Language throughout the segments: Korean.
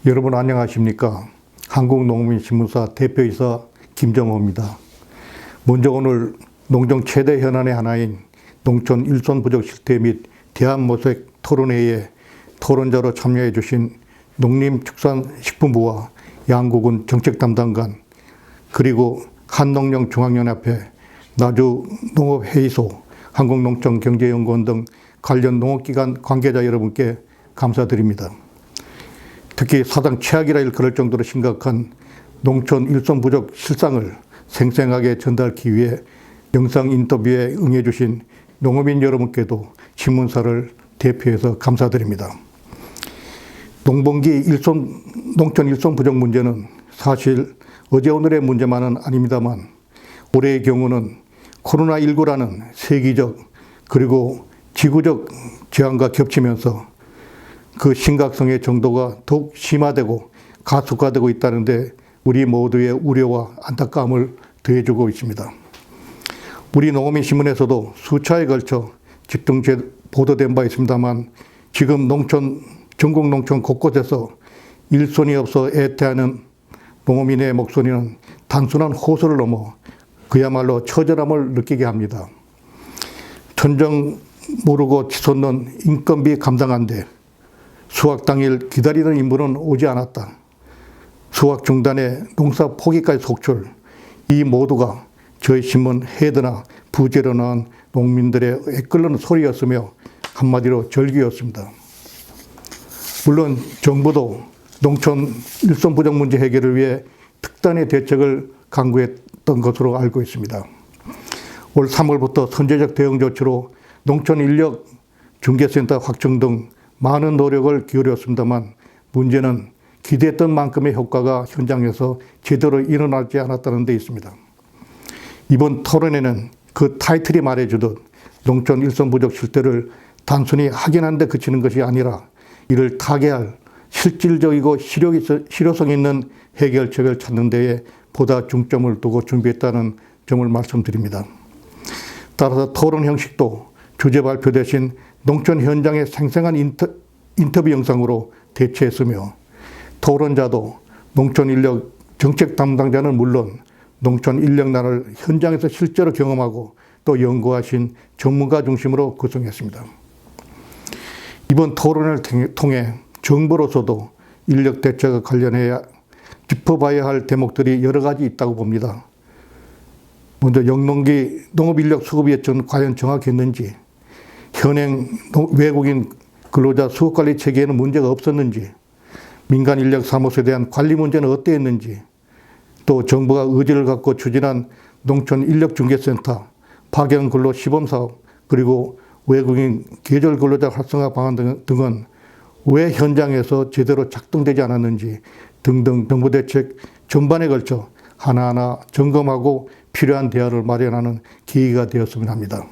여러분 안녕하십니까? 한국농민신문사 대표이사 김정호입니다. 먼저 오늘 농정 최대 현안의 하나인 농촌 일손 부족 실태 및 대한모색 토론회에 토론자로 참여해 주신 농림축산식품부와 양국은 정책담당관, 그리고 한농령중앙연합회, 나주농업회의소, 한국농촌경제연구원 등 관련 농업기관 관계자 여러분께 감사드립니다. 특히 사상 최악이라 일컬을 정도로 심각한 농촌 일손 부족 실상을 생생하게 전달하기 위해 영상 인터뷰에 응해 주신 농업인 여러분께도 신문사를 대표해서 감사드립니다. 농번기 농촌 일손 부족 문제는 사실 어제 오늘의 문제만은 아닙니다만 올해의 경우는 코로나19라는 세계적 그리고 지구적 재앙과 겹치면서 그 심각성의 정도가 더욱 심화되고 가속화되고 있다는데 우리 모두의 우려와 안타까움을 더해주고 있습니다. 우리 농업인신문에서도 수차에 걸쳐 집중 보도된 바 있습니다만 지금 전국 농촌 곳곳에서 일손이 없어 애태하는 농업인의 목소리는 단순한 호소를 넘어 그야말로 처절함을 느끼게 합니다. 천정 모르고 치솟는 인건비 감당한데 수확 당일 기다리는 인물은 오지 않았다. 수확 중단에 농사 포기까지 속출, 이 모두가 저희 신문 헤드나 부제로 나온 농민들의 애끓는 소리였으며 한마디로 절규였습니다. 물론 정부도 농촌 일손 부족 문제 해결을 위해 특단의 대책을 강구했던 것으로 알고 있습니다. 올 3월부터 선제적 대응 조치로 농촌 인력 중개센터 확충 등 많은 노력을 기울였습니다만 문제는 기대했던 만큼의 효과가 현장에서 제대로 일어나지 않았다는 데 있습니다. 이번 토론회는 그 타이틀이 말해주듯 농촌 일손 부족 실태를 단순히 확인하는 데 그치는 것이 아니라 이를 타개할 실질적이고 실효성 있는 해결책을 찾는 데에 보다 중점을 두고 준비했다는 점을 말씀드립니다. 따라서 토론 형식도 주제 발표 대신 농촌 현장의 생생한 인터뷰 영상으로 대체했으며 토론자도 농촌 인력 정책 담당자는 물론 농촌 인력난을 현장에서 실제로 경험하고 또 연구하신 전문가 중심으로 구성했습니다. 이번 토론을 통해 정부로서도 인력 대책과 관련해야 짚어봐야 할 대목들이 여러 가지 있다고 봅니다. 먼저 영농기 농업인력 수급 예측은 과연 정확했는지, 현행 외국인 근로자 수급관리 체계에는 문제가 없었는지, 민간 인력 사무소에 대한 관리 문제는 어땠는지, 또 정부가 의지를 갖고 추진한 농촌 인력중개센터, 파견근로 시범사업, 그리고 외국인 계절 근로자 활성화 방안 등은 왜 현장에서 제대로 작동되지 않았는지 등등 정부 대책 전반에 걸쳐 하나하나 점검하고 필요한 대안을 마련하는 계기가 되었으면 합니다.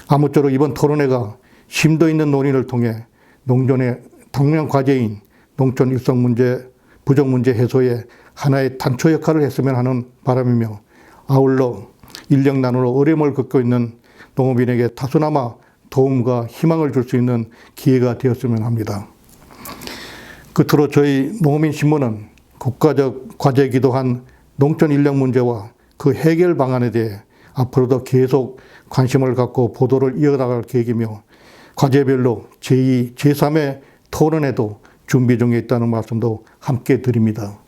아무쪼록 이번 토론회가 심도 있는 논의를 통해 농촌의 당면 과제인 농촌 일손 문제, 부족 문제 해소에 하나의 단초 역할을 했으면 하는 바람이며 아울러 인력난으로 어려움을 겪고 있는 농업인에게 다소나마 도움과 희망을 줄 수 있는 기회가 되었으면 합니다. 끝으로 저희 농업인신문은 국가적 과제이기도 한 농촌 인력 문제와 그 해결 방안에 대해 앞으로도 계속 관심을 갖고 보도를 이어나갈 계획이며 과제별로 제2, 제3의 토론회도 준비 중에 있다는 말씀도 함께 드립니다.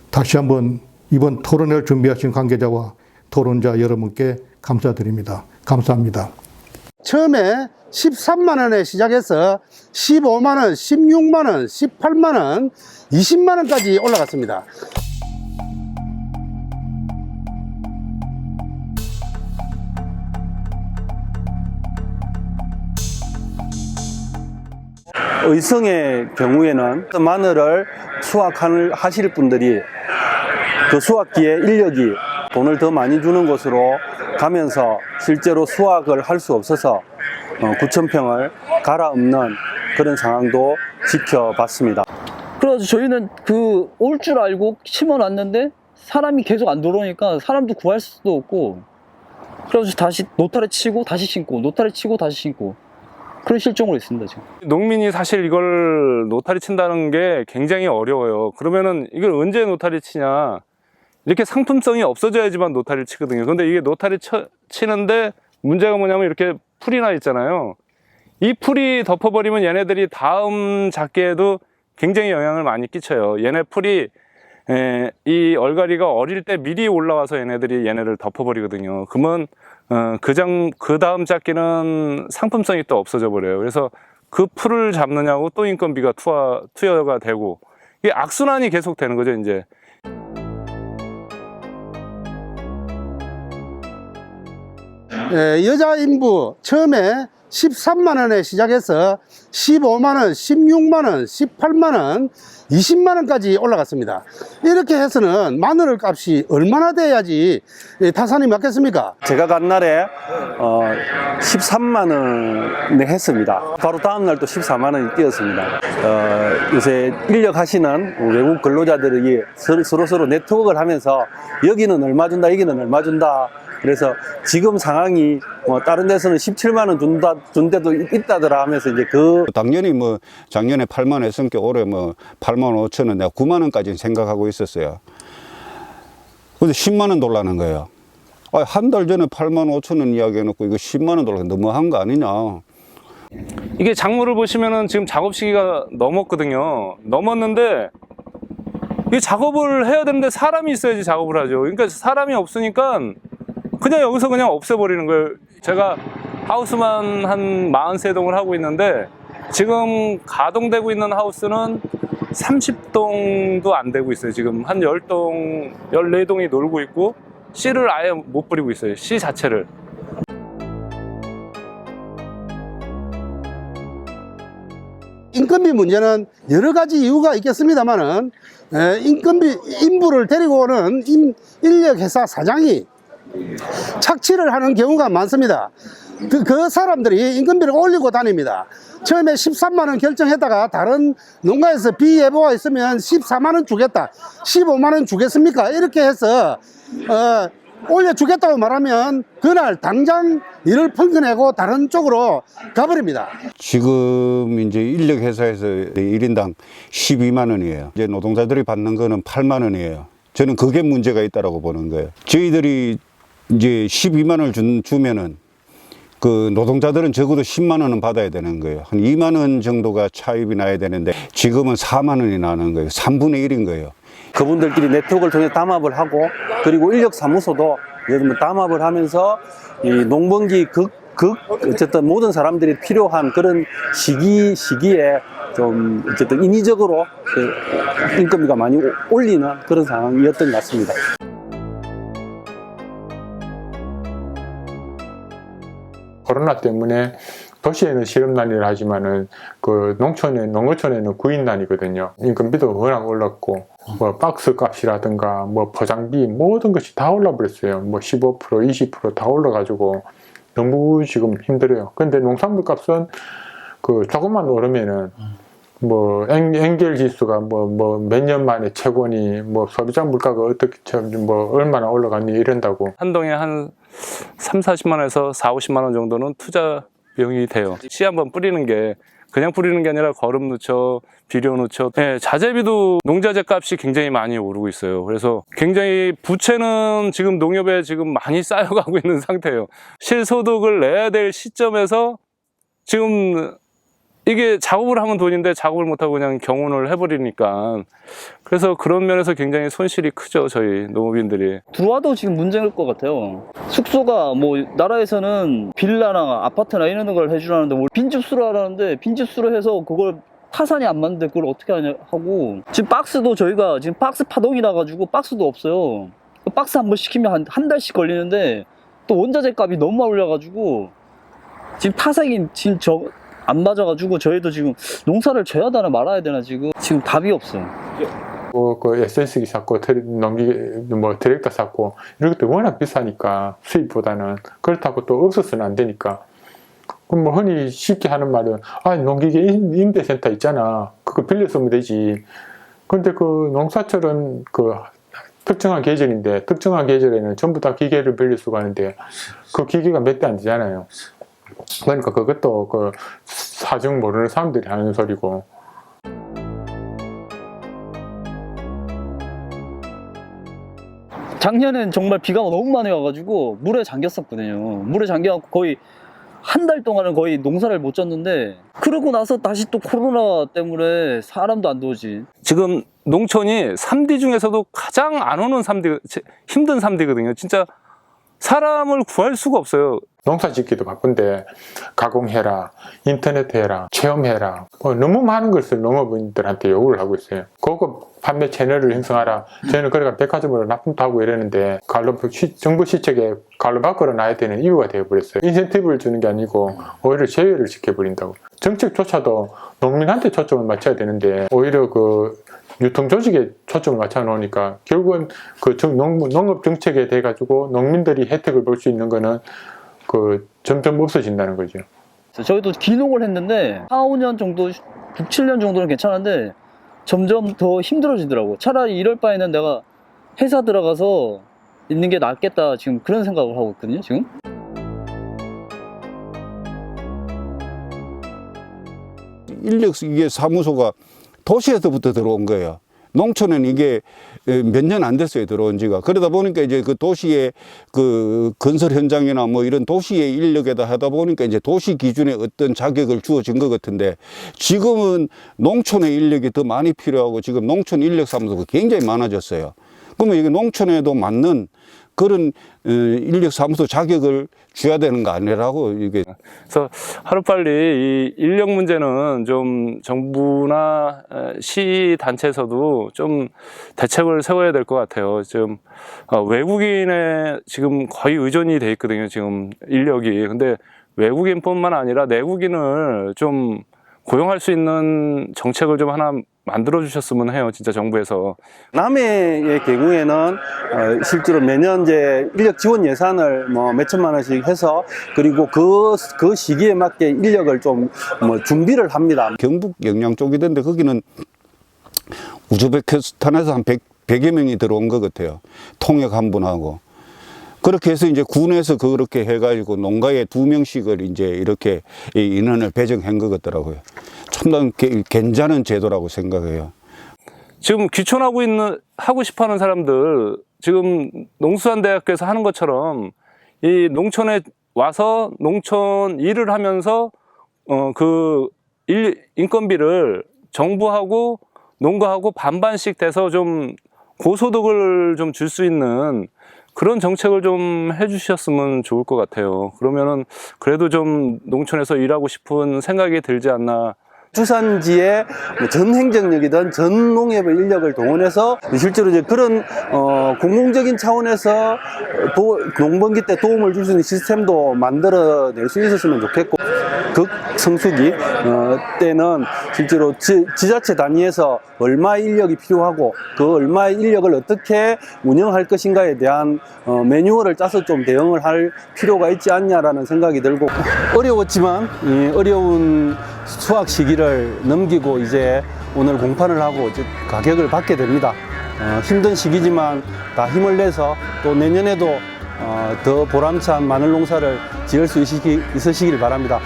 다시 한번 이번 토론회를 준비하신 관계자와 토론자 여러분께 감사드립니다. 감사합니다. 처음에 13만 원에 시작해서 15만 원, 16만 원, 18만 원, 20만 원까지 올라갔습니다. 의성의 경우에는 마늘을 수확하실 분들이 그 수확기에 인력이 돈을 더 많이 주는 곳으로 가면서 실제로 수확을 할 수 없어서 9,000평을 갈아엎는 그런 상황도 지켜봤습니다. 그래서 저희는 올 줄 알고 심어놨는데 사람이 계속 안 들어오니까 사람도 구할 수도 없고, 그래서 다시 노타를 치고 다시 심고, 노타를 치고 다시 심고, 그런 실정으로 있습니다 지금. 농민이 사실 이걸 노타리 친다는 게 굉장히 어려워요. 그러면은 이걸 언제 노타리 치냐, 이렇게 상품성이 없어져야지만 노타리를 치거든요. 근데 이게 노타리 치는데 문제가 뭐냐면 이렇게 풀이 나 있잖아요. 이 풀이 덮어버리면 얘네들이 다음 작기에도 굉장히 영향을 많이 끼쳐요. 얘네 풀이 이 얼갈이가 어릴 때 미리 올라와서 얘네들이 얘네를 덮어버리거든요. 그러면 그 다음 작기는 상품성이 또 없어져 버려요. 그래서 그 풀을 잡느냐고 또 인건비가 투여가 되고, 이게 악순환이 계속 되는 거죠 이제. 여자 인부 처음에 13만 원에 시작해서 15만 원, 16만 원, 18만 원, 20만 원까지 올라갔습니다. 이렇게 해서는 마늘 값이 얼마나 돼야지 타산이 맞겠습니까? 제가 간 날에 13만 원에 했습니다. 바로 다음 날 또 14만 원이 뛰었습니다. 요새 인력 하시는 외국 근로자들이 서로 네트워크를 하면서 여기는 얼마 준다, 여기는 얼마 준다. 그래서 지금 상황이 다른 데서는 17만 원 준 데도 있다더라 하면서 이제 당연히 뭐 작년에 8만 원 했으니까 올해 뭐 8만 5천 원, 내가 9만 원까지 생각하고 있었어요. 근데 10만 원 돌라는 거예요. 한 달 전에 8만 5천 원 이야기 해놓고 이거 10만 원 돌라 너무한 거 아니냐. 이게 작물을 보시면은 지금 작업 시기가 넘었거든요. 넘었는데 이 작업을 해야 되는데 사람이 있어야지 작업을 하죠. 그러니까 사람이 없으니까 그냥 여기서 그냥 없애버리는 거예요. 제가 하우스만 한 43동을 하고 있는데 지금 가동되고 있는 하우스는 30동도 안 되고 있어요. 지금 한 10동, 14동이 놀고 있고 씨를 아예 못 뿌리고 있어요. 씨 자체를. 인건비 문제는 여러 가지 이유가 있겠습니다만은 인부를 데리고 오는 인력회사 사장이 착취를 하는 경우가 많습니다. 그 사람들이 인건비를 올리고 다닙니다. 처음에 13만 원 결정했다가 다른 농가에서 비예보가 있으면 14만 원 주겠다, 15만 원 주겠습니까? 이렇게 해서 올려주겠다고 말하면 그날 당장 일을 펑크내고 다른 쪽으로 가버립니다. 지금 이제 인력회사에서 1인당 12만 원이에요. 이제 노동자들이 받는 거는 8만 원이에요. 저는 그게 문제가 있다고 보는 거예요. 저희들이 이제 12만 원을 주면은 그 노동자들은 적어도 10만 원은 받아야 되는 거예요. 한 2만 원 정도가 차입이 나야 되는데 지금은 4만 원이 나는 거예요. 3분의 1인 거예요. 그분들끼리 네트워크를 통해 담합을 하고, 그리고 인력사무소도 예를 들면 담합을 하면서 이 농번기 어쨌든 모든 사람들이 필요한 그런 시기에 좀 어쨌든 인위적으로 인건비가 많이 올리는 그런 상황이었던 것 같습니다. 코로나 때문에 도시에는 실업난이라 하지만은 그 농어촌에는 구인난이거든요. 인건비도 워낙 올랐고, 뭐 박스 값이라든가 뭐 포장비 모든 것이 다 올라버렸어요. 뭐 15%, 20% 다 올라가지고 너무 지금 힘들어요. 근데 농산물 값은 그 조금만 오르면은 뭐 엔겔 지수가 뭐 몇 년 만에 최고니, 뭐 소비자 물가가 어떻게 뭐 얼마나 올라갔니 이런다고. 한 동에 한 3, 40만 원에서 4, 50만 원 정도는 투자 비용이 돼요. 씨 한번 뿌리는 게 그냥 뿌리는 게 아니라 거름 넣죠, 비료 넣죠. 네, 자재비도 농자재 값이 굉장히 많이 오르고 있어요. 그래서 굉장히 부채는 지금 농협에 지금 많이 쌓여가고 있는 상태예요. 실소득을 내야 될 시점에서 지금 이게 작업을 하면 돈인데 작업을 못하고 그냥 경운을 해버리니까, 그래서 그런 면에서 굉장히 손실이 크죠, 저희 농업인들이. 들어와도 지금 문제일 것 같아요. 숙소가 뭐 나라에서는 빌라나 아파트나 이런 걸 해주라는데 뭐 빈집수로 하라는데 빈집수로 해서 그걸 타산이 안 맞는데 그걸 어떻게 하냐 하고, 지금 박스도 저희가 지금 박스 파동이 나가지고 박스도 없어요. 박스 한 번 시키면 한 달씩 걸리는데 또 원자재 값이 너무 올라가지고 지금 타산이 지금 안 맞아가지고 저희도 지금 농사를 져야 되나 말아야 되나 지금 답이 없어요. 그 에센스기 샀고 뭐 디렉터 샀고 이런 것도 워낙 비싸니까 수입보다는, 그렇다고 또 없어서는 안 되니까. 그럼 뭐 흔히 쉽게 하는 말은 농기계 임대센터 있잖아, 그거 빌려 쓰면 되지. 근데 그 농사철은 그 특정한 계절인데 특정한 계절에는 전부 다 기계를 빌릴 수가 있는데 그 기계가 몇 대 안 되잖아요. 그러니까 그것도 그 사정 모르는 사람들이 하는 소리고. 작년엔 정말 비가 너무 많이 와가지고 물에 잠겼었거든요. 물에 잠겨갖고 거의 한 달 동안은 거의 농사를 못 졌는데, 그러고 나서 다시 또 코로나 때문에 사람도 안 들어오지. 지금 농촌이 3D 중에서도 가장 안 오는 3D, 힘든 3D거든요. 진짜 사람을 구할 수가 없어요. 농사 짓기도 바쁜데 가공해라, 인터넷 해라, 체험해라, 너무 많은 것을 농업인들한테 요구를 하고 있어요. 고급 판매 채널을 형성하라. 저희는 그러니까 백화점으로 납품도 하고 이러는데 정부 시책에 갈로 밖으로 놔야 되는 이유가 되어버렸어요. 인센티브를 주는 게 아니고 오히려 제외를 시켜버린다고. 정책조차도 농민한테 초점을 맞춰야 되는데 오히려 그 유통 조직에 초점을 맞춰 놓으니까 결국은 그 농업 정책에 대해 가지고 농민들이 혜택을 볼 수 있는 거는 그 점점 없어진다는 거죠. 저희도 기농을 했는데 4, 5년 정도, 6, 7년 정도는 괜찮은데 점점 더 힘들어지더라고. 차라리 이럴 바에는 내가 회사 들어가서 있는 게 낫겠다, 지금 그런 생각을 하고 있거든요, 지금. 인력 이게 사무소가 도시에서부터 들어온 거예요. 농촌은 이게 몇 년 안 됐어요, 들어온 지가. 그러다 보니까 이제 그 도시의 그 건설 현장이나 뭐 이런 도시의 인력에다 하다 보니까 이제 도시 기준의 어떤 자격을 주어진 것 같은데, 지금은 농촌의 인력이 더 많이 필요하고 지금 농촌 인력 사무소가 굉장히 많아졌어요. 그러면 이게 농촌에도 맞는 그런 인력 사무소 자격을 줘야 되는 거 아니라고 이게. 그래서 하루빨리 이 인력 문제는 좀 정부나 시 단체에서도 좀 대책을 세워야 될 것 같아요. 지금 외국인에 지금 거의 의존이 돼 있거든요, 지금 인력이. 근데 외국인뿐만 아니라 내국인을 좀 고용할 수 있는 정책을 좀 하나 만들어 주셨으면 해요, 진짜 정부에서. 남해의 경우에는 실제로 매년 이제 인력 지원 예산을 뭐 몇천만 원씩 해서, 그리고 그 시기에 맞게 인력을 좀 뭐 준비를 합니다. 경북 영양 쪽이던데 거기는 우즈베키스탄에서 한 100여 명이 들어온 것 같아요. 통역 한 분하고. 그렇게 해서 이제 군에서 그렇게 해가지고 농가에 2명씩을 이제 이렇게 인원을 배정한 것 같더라고요. 참난 괜찮은 제도라고 생각해요. 지금 하고 싶어 하는 사람들, 지금 농수산대학교에서 하는 것처럼 이 농촌에 와서 농촌 일을 하면서 인건비를 정부하고 농가하고 반반씩 돼서 좀 고소득을 좀 줄 수 있는 그런 정책을 좀 해주셨으면 좋을 것 같아요. 그러면은 그래도 좀 농촌에서 일하고 싶은 생각이 들지 않나. 주산지의 전 행정력이든 전 농협의 인력을 동원해서 실제로 이제 그런 공공적인 차원에서 농번기 때 도움을 줄 수 있는 시스템도 만들어낼 수 있었으면 좋겠고, 극성수기 때는 실제로 지자체 단위에서 얼마의 인력이 필요하고 그 얼마의 인력을 어떻게 운영할 것인가에 대한 매뉴얼을 짜서 좀 대응을 할 필요가 있지 않냐라는 생각이 들고, 어려웠지만 이 어려운 수확 시기를 넘기고 이제 오늘 공판을 하고 이제 가격을 받게 됩니다. 힘든 시기지만 다 힘을 내서 또 내년에도 더 보람찬 마늘 농사를 지을 수 있으시길 바랍니다.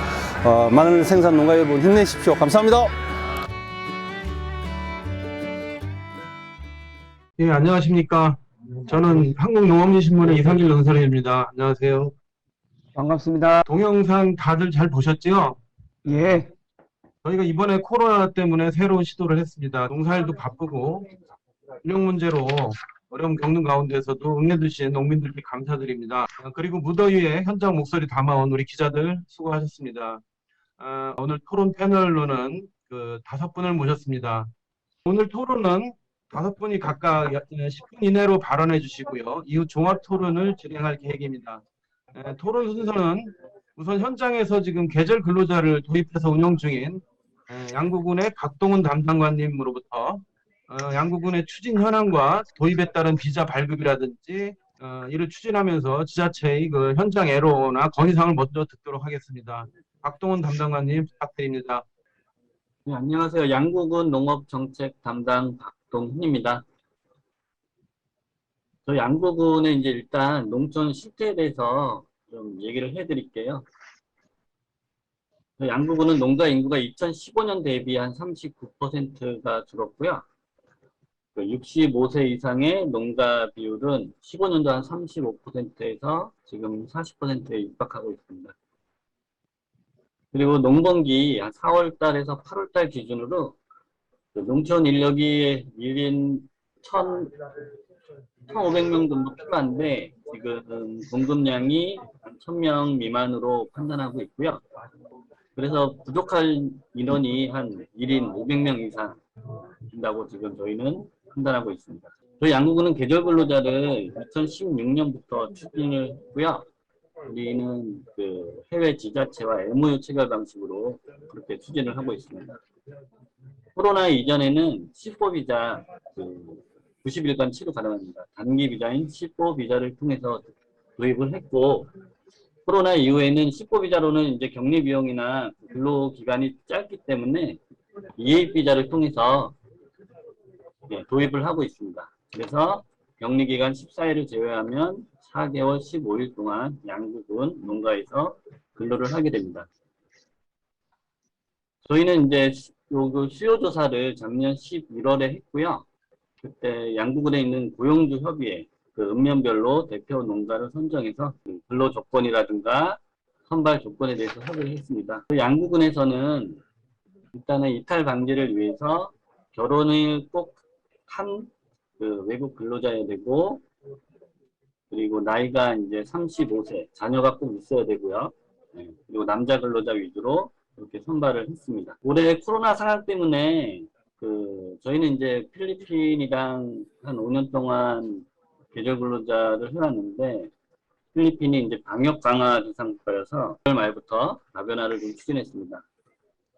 마늘 생산 농가 여러분 힘내십시오. 감사합니다. 예, 안녕하십니까. 저는 한국농업인신문의 이상길 논설위입니다. 안녕하세요. 반갑습니다. 동영상 다들 잘 보셨죠? 예, 저희가 이번에 코로나 때문에 새로운 시도를 했습니다. 농사일도 바쁘고 인력 문제로 어려움 겪는 가운데서도 응해주신 농민들께 감사드립니다. 그리고 무더위에 현장 목소리 담아온 우리 기자들 수고하셨습니다. 오늘 토론 패널로는 5분을 모셨습니다. 오늘 토론은 5분이 각각 10분 이내로 발언해 주시고요. 이후 종합 토론을 진행할 계획입니다. 토론 순서는 우선 현장에서 지금 계절 근로자를 도입해서 운영 중인 양구군의 박동훈 담당관님으로부터 양구군의 추진 현황과 도입에 따른 비자 발급이라든지 이를 추진하면서 지자체의 그 현장 애로나 건의사항을 먼저 듣도록 하겠습니다. 박동훈 담당관님 부탁드립니다. 네, 안녕하세요. 양구군 농업정책 담당 박동훈입니다. 저희 양구군의 이제 일단 농촌 실태에 대해서 좀 얘기를 해드릴게요. 양구군은 농가 인구가 2015년 대비 한 39%가 줄었고요. 65세 이상의 농가 비율은 15년도 한 35%에서 지금 40%에 육박하고 있습니다. 그리고 농번기 한 4월 달에서 8월 달 기준으로 농촌 인력이 1인 1,500명 정도 필요한데 지금 공급량이 1,000명 미만으로 판단하고 있고요. 그래서 부족할 인원이 한 1인 500명 이상 된다고 지금 저희는 판단하고 있습니다. 저희 양구군은 계절 근로자를 2016년부터 추진을 했고요. 우리는 그 해외 지자체와 MOU 체결 방식으로 그렇게 추진을 하고 있습니다. 코로나 이전에는 10호 비자 90일간 치료 가능합니다. 단기 비자인 10호 비자를 통해서 도입을 했고, 코로나 이후에는 10호 비자로는 이제 격리 비용이나 근로 기간이 짧기 때문에 EA 비자를 통해서 도입을 하고 있습니다. 그래서 격리 기간 14일을 제외하면 4개월 15일 동안 양구군 농가에서 근로를 하게 됩니다. 저희는 이제 수요조사를 작년 11월에 했고요. 그때 양구군에 있는 고용주 협의회 그 읍면별로 대표 농가를 선정해서 근로 조건이라든가 선발 조건에 대해서 협의를 했습니다. 양구군에서는 일단은 이탈 방지를 위해서 결혼을 꼭 한 외국 근로자여야 되고, 그리고 나이가 이제 35세, 자녀가 꼭 있어야 되고요. 그리고 남자 근로자 위주로 이렇게 선발을 했습니다. 올해 코로나 상황 때문에 저희는 이제 필리핀이랑 한 5년 동안 계절 근로자를 해왔는데, 필리핀이 이제 방역 강화 대상 국가여서 6월 말부터 다변화를 좀 추진했습니다.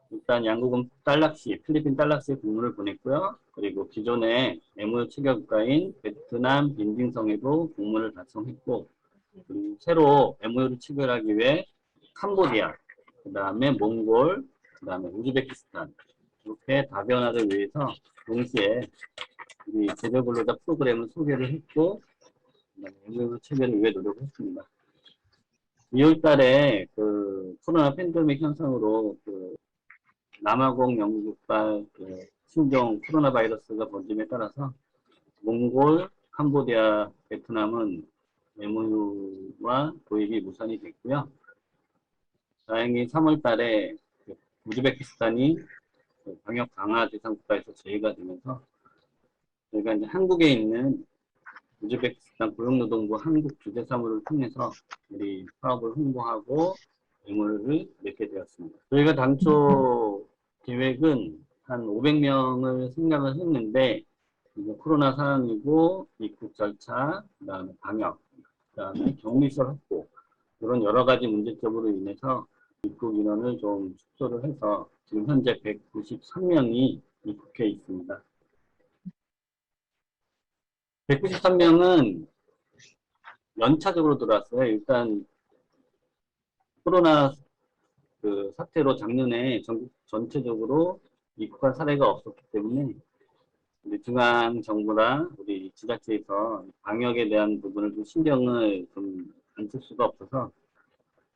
일단 양구군 딸락시, 필리핀 딸락시에 공문을 보냈고요. 그리고 기존의 MOU 체결 국가인 베트남 빈징성에도 공문을 발송했고, 그리고 새로 MOU를 체결하기 위해 캄보디아, 그 다음에 몽골, 그 다음에 우즈베키스탄, 이렇게 다변화를 위해서 동시에 우리 계절 근로자 프로그램을 소개를 했고, MOU 체결을 위해 노력을 했습니다. 2월 달에 코로나 팬데믹 현상으로 남아공 영국발 신종 코로나 바이러스가 번짐에 따라서 몽골, 캄보디아, 베트남은 MOU와 도입이 무산이 됐고요. 다행히 3월 달에 우즈베키스탄이 방역 강화 대상 국가에서 제외가 되면서 저희가 이제 한국에 있는 우즈베키스탄 고용노동부 한국 주재사무를 통해서 우리 사업을 홍보하고 MOU를 맺게 되었습니다. 저희가 당초 계획은 한 500명을 생각을 했는데, 코로나 상황이고 입국 절차, 그다음에 방역, 그다음에 격리시설 확보, 이런 여러 가지 문제점으로 인해서 입국 인원을 좀 축소를 해서 지금 현재 193명이 입국해 있습니다. 193명은 연차적으로 들어왔어요. 일단 코로나 사태로 작년에 전국 전체적으로 입국한 사례가 없었기 때문에 우리 중앙정부나 우리 지자체에서 방역에 대한 부분을 좀 신경을 좀 안 쓸 수가 없어서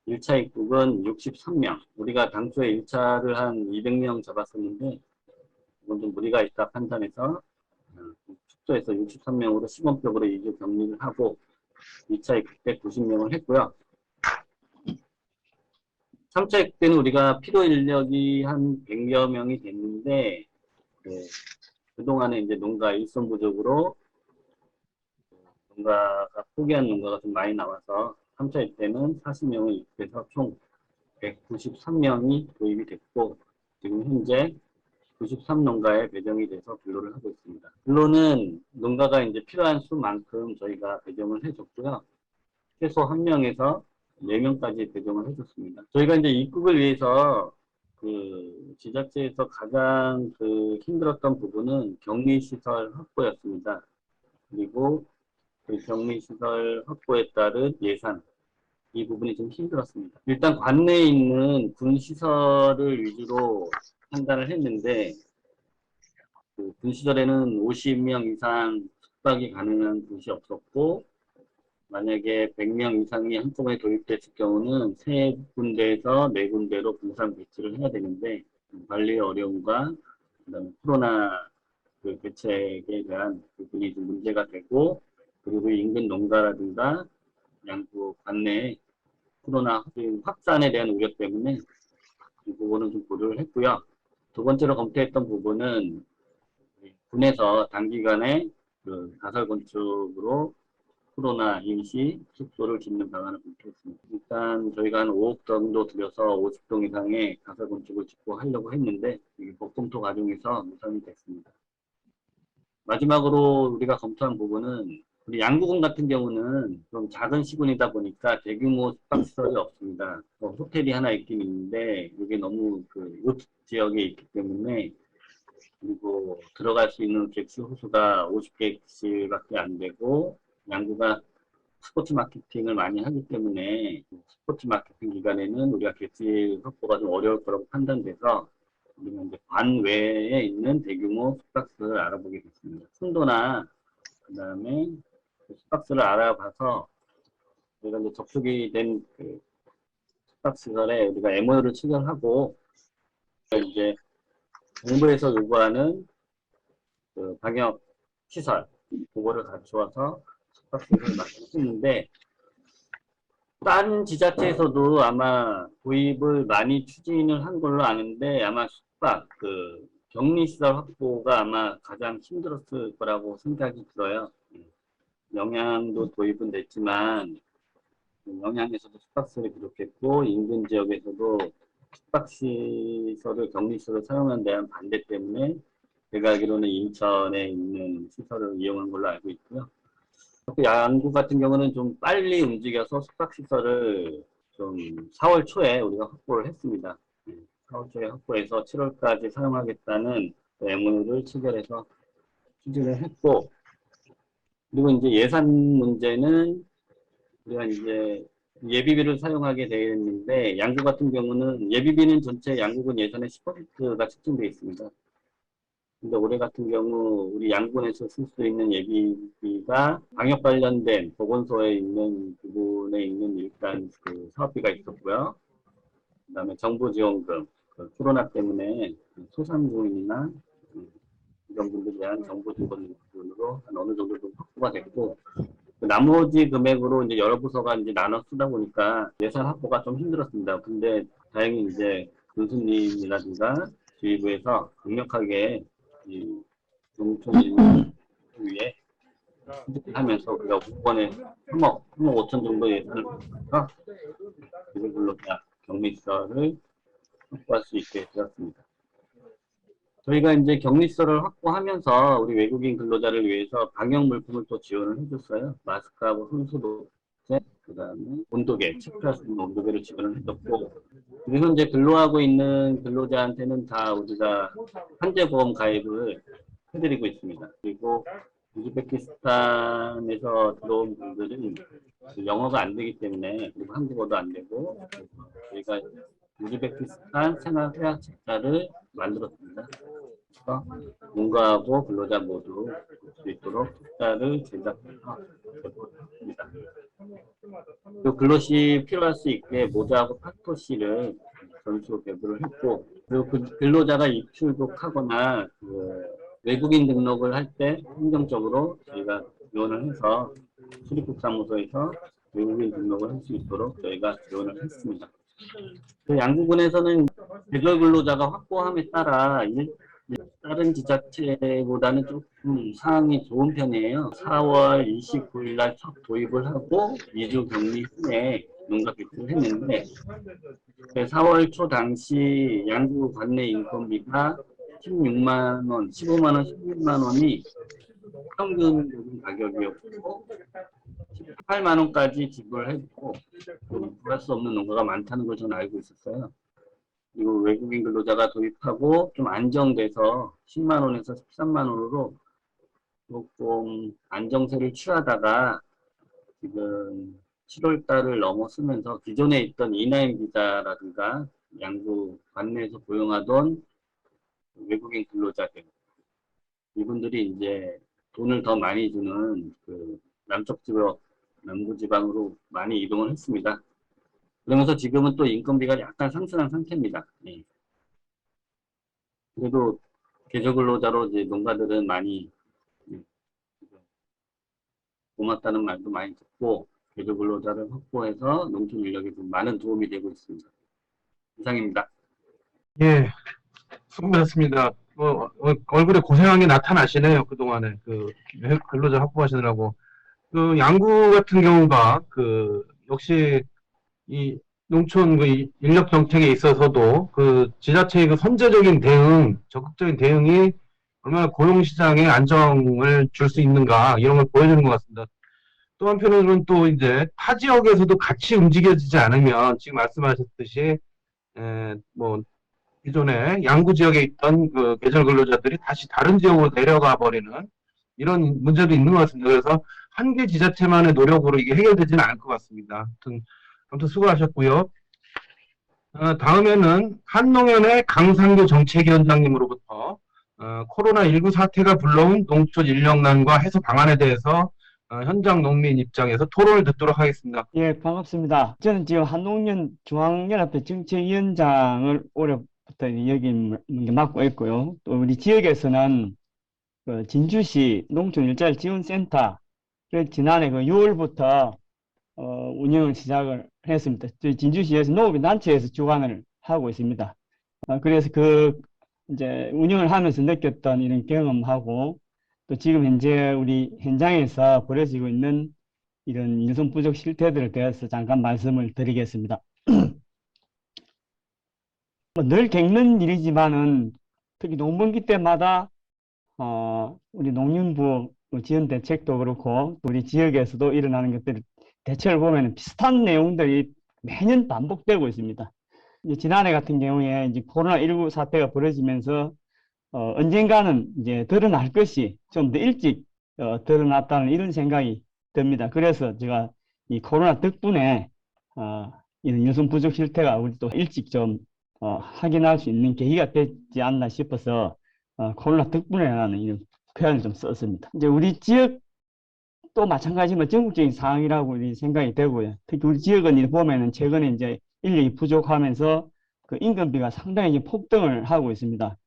1차 입국은 63명. 우리가 당초에 1차를 한 200명 잡았었는데 이건 좀 무리가 있다 판단해서 축소해서 63명으로 시범적으로 2주 격리를 하고 2차 입국 때 90명을 했고요. 3차 입국 때는 우리가 필요 인력이 한 100여 명이 됐는데 그동안에 이제 농가 일손 부족으로 농가가 포기한 농가가 좀 많이 나와서 3차 입국 때는 40명을 입국해서 총 193명이 도입이 됐고, 지금 현재 93농가에 배정이 돼서 근로를 하고 있습니다. 근로는 농가가 이제 필요한 수만큼 저희가 배정을 해줬고요. 최소 1명에서 4명까지 배정을 해줬습니다. 저희가 이제 입국을 위해서 지자체에서 가장 힘들었던 부분은 격리시설 확보였습니다. 그리고 격리시설 확보에 따른 예산, 이 부분이 좀 힘들었습니다. 일단 관내에 있는 군시설을 위주로 판단을 했는데 군시설에는 50명 이상 숙박이 가능한 곳이 없었고, 만약에 100명 이상이 한꺼번에 도입됐을 경우는 3군데에서 4군데로 분산 배치를 해야 되는데 관리 어려움과 그다음에 코로나 그 대책에 대한 부분이 좀 문제가 되고 그리고 인근 농가라든가 양구 관내 코로나 확산에 대한 우려 때문에 이 부분은 좀 고려를 했고요. 두 번째로 검토했던 부분은 군에서 단기간에 그 가설 건축으로 코로나 임시 숙소를 짓는 방안을 검토했습니다. 일단 저희가 한 5억 정도 들여서 50동 이상의 가설 건축을 짓고 하려고 했는데 이게 법검토 과정에서 무산이 됐습니다. 마지막으로 우리가 검토한 부분은 우리 양구군 같은 경우는 좀 작은 시군이다 보니까 대규모 숙박시설이 없습니다. 호텔이 하나 있긴 있는데 이게 너무 읍 지역에 있기 때문에 그리고 들어갈 수 있는 객실 호수가 50객실밖에 안 되고 양구가 스포츠 마케팅을 많이 하기 때문에 스포츠 마케팅 기간에는 우리가 객실 확보가 좀 어려울 거라고 판단돼서 우리가 이제 관외에 있는 대규모 숙박시설을 알아보게 됐습니다. 순도나 그다음에 숙박시설을 알아봐서 우리가 이제 접촉이 된 그 숙박시설에 우리가 MOU를 체결하고 이제 정부에서 요구하는 그 방역 시설 그거를 갖추어서 숙박시설을 맡겼는데 다른 지자체에서도 아마 도입을 많이 추진을 한 걸로 아는데 아마 숙박 그 격리시설 확보가 아마 가장 힘들었을 거라고 생각이 들어요. 영양도 도입은 됐지만 영양에서도 숙박시설이 부족했고 인근 지역에서도 숙박시설을 격리시설을 사용하는 데한 반대 때문에 제가 알기로는 인천에 있는 시설을 이용한 걸로 알고 있고요. 양구 같은 경우는 좀 빨리 움직여서 숙박시설을 좀 4월 초에 우리가 확보를 했습니다. 4월 초에 확보해서 7월까지 사용하겠다는 MOU를 체결해서 추진을 했고, 그리고 이제 예산 문제는 우리가 이제 예비비를 사용하게 되었는데 양구 같은 경우는 예비비는 전체 양구군 예산의 10%가 책정되어 있습니다. 근데 올해 같은 경우 우리 양군에서 쓸 수 있는 예비비가 방역 관련된 보건소에 있는 부분에 있는 일단 그 사업비가 있었고요. 그다음에 정부 지원금, 코로나 때문에 소상공인이나 이런 분들에 대한 정부 지원 부분으로 한 어느 정도 좀 확보가 됐고, 그 나머지 금액으로 이제 여러 부서가 이제 나눠 쓰다 보니까 예산 확보가 좀 힘들었습니다. 근데 다행히 이제 군수님이라든가 주의부에서 강력하게 이 농촌 위에 하면서 우리가 5번에 3억 5천 정도 예산을 받아서 근로자 격리시설을 확보할 수 있게 되었습니다. 저희가 이제 격리시설을 확보하면서 우리 외국인 근로자를 위해서 방역 물품을 또 지원을 해줬어요. 마스크하고 손소독제, 그 다음에 온도계, 체크할 수 있는 온도계를 지원을 해줬고, 그리고 현재 근로하고 있는 근로자한테는 다 우리가 환자보험 가입을 해드리고 있습니다. 그리고 우즈베키스탄에서 들어온 분들은 영어가 안 되기 때문에, 그리고 한국어도 안 되고, 저희가 우즈베키스탄 생활회화 책자를 만들었습니다. 그래서 농가하고 근로자 모두 볼 수 있도록 책자를 제작해서 제공했습니다. 또 근로시 필요할 수 있게 모자하고 파토시를 전수 배부를 했고, 그리고 그 근로자가 입출국하거나 그 외국인 등록을 할 때 행정적으로 저희가 지원을 해서 출입국사무소에서 외국인 등록을 할 수 있도록 저희가 지원을 했습니다. 그 양구군에서는 계절 근로자가 확보함에 따라 다른 지자체보다는 조금 상황이 좋은 편이에요. 4월 29일 날 첫 도입을 하고 2주 격리 후에 농가 배출을 했는데 4월 초 당시 양구 관내 인건비가 16만 원, 15만 원, 16만 원이 평균적인 가격이었고 18만 원까지 지불했고 구할 수 없는 농가가 많다는 걸 저는 알고 있었어요. 그리고 외국인 근로자가 도입하고 좀 안정돼서 10만 원에서 13만 원으로 조금 안정세를 취하다가 지금 7월 달을 넘어서면서 기존에 있던 이나임 기자라든가 양구 관내에서 고용하던 외국인 근로자들 이분들이 이제 돈을 더 많이 주는 그 남쪽 지역 남부지방으로 많이 이동을 했습니다. 그러면서 지금은 또 인건비가 약간 상승한 상태입니다. 예. 그래도 계절근로자로 이제 농가들은 많이 고맙다는 말도 많이 듣고 계절근로자를 확보해서 농촌 인력에 좀 많은 도움이 되고 있습니다. 이상입니다. 예, 수고하셨습니다. 얼굴에 고생한 게 나타나시네요. 그동안에 근로자 확보하시느라고. 양구 같은 경우가 역시 이 농촌 인력 정책에 있어서도 지자체의 선제적인 대응, 적극적인 대응이 얼마나 고용시장에 안정을 줄 수 있는가, 이런 걸 보여주는 것 같습니다. 또 한편으로는 또 이제 타 지역에서도 같이 움직여지지 않으면 지금 말씀하셨듯이, 기존에 양구 지역에 있던 계절 근로자들이 다시 다른 지역으로 내려가 버리는 이런 문제도 있는 것 같습니다. 그래서 한 개 지자체만의 노력으로 이게 해결되지는 않을 것 같습니다. 아무튼 수고하셨고요. 다음에는 한농연의 강상규 정책위원장님으로부터 코로나19 사태가 불러온 농촌 인력난과 해소 방안에 대해서 현장 농민 입장에서 토론을 듣도록 하겠습니다. 예, 반갑습니다. 저는 지금 한농연 중앙연합회 정책위원장을 올해부터 여기 맡고 있고요. 또 우리 지역에서는 진주시 농촌 일자리 지원센터를 지난해 6월부터 운영을 시작을 했습니다. 저희 진주시에서 농업인단체에서 주관을 하고 있습니다. 그래서 이제 운영을 하면서 느꼈던 이런 경험하고 또 지금 현재 우리 현장에서 벌어지고 있는 이런 인선 부족 실태들에 대해서 잠깐 말씀을 드리겠습니다. 늘 겪는 일이지만은 특히 농번기 때마다 우리 농림부 지원 대책도 그렇고 또 우리 지역에서도 일어나는 것들 대책을 보면 비슷한 내용들이 매년 반복되고 있습니다. 이제 지난해 같은 경우에 이제 코로나19 사태가 벌어지면서 언젠가는 이제 드러날 것이 좀 더 일찍 드러났다는 이런 생각이 듭니다. 그래서 제가 이 코로나 덕분에 이런 인선 부족 실태가 우리 또 일찍 좀 확인할 수 있는 계기가 되지 않나 싶어서 코로나 덕분에라는 이런 표현을 좀 썼습니다. 이제 우리 지역도 마찬가지지만 전국적인 상황이라고 생각이 되고요. 특히 우리 지역은 보면은 최근에 이제 인력이 부족하면서 인건비가 상당히 이제 폭등을 하고 있습니다.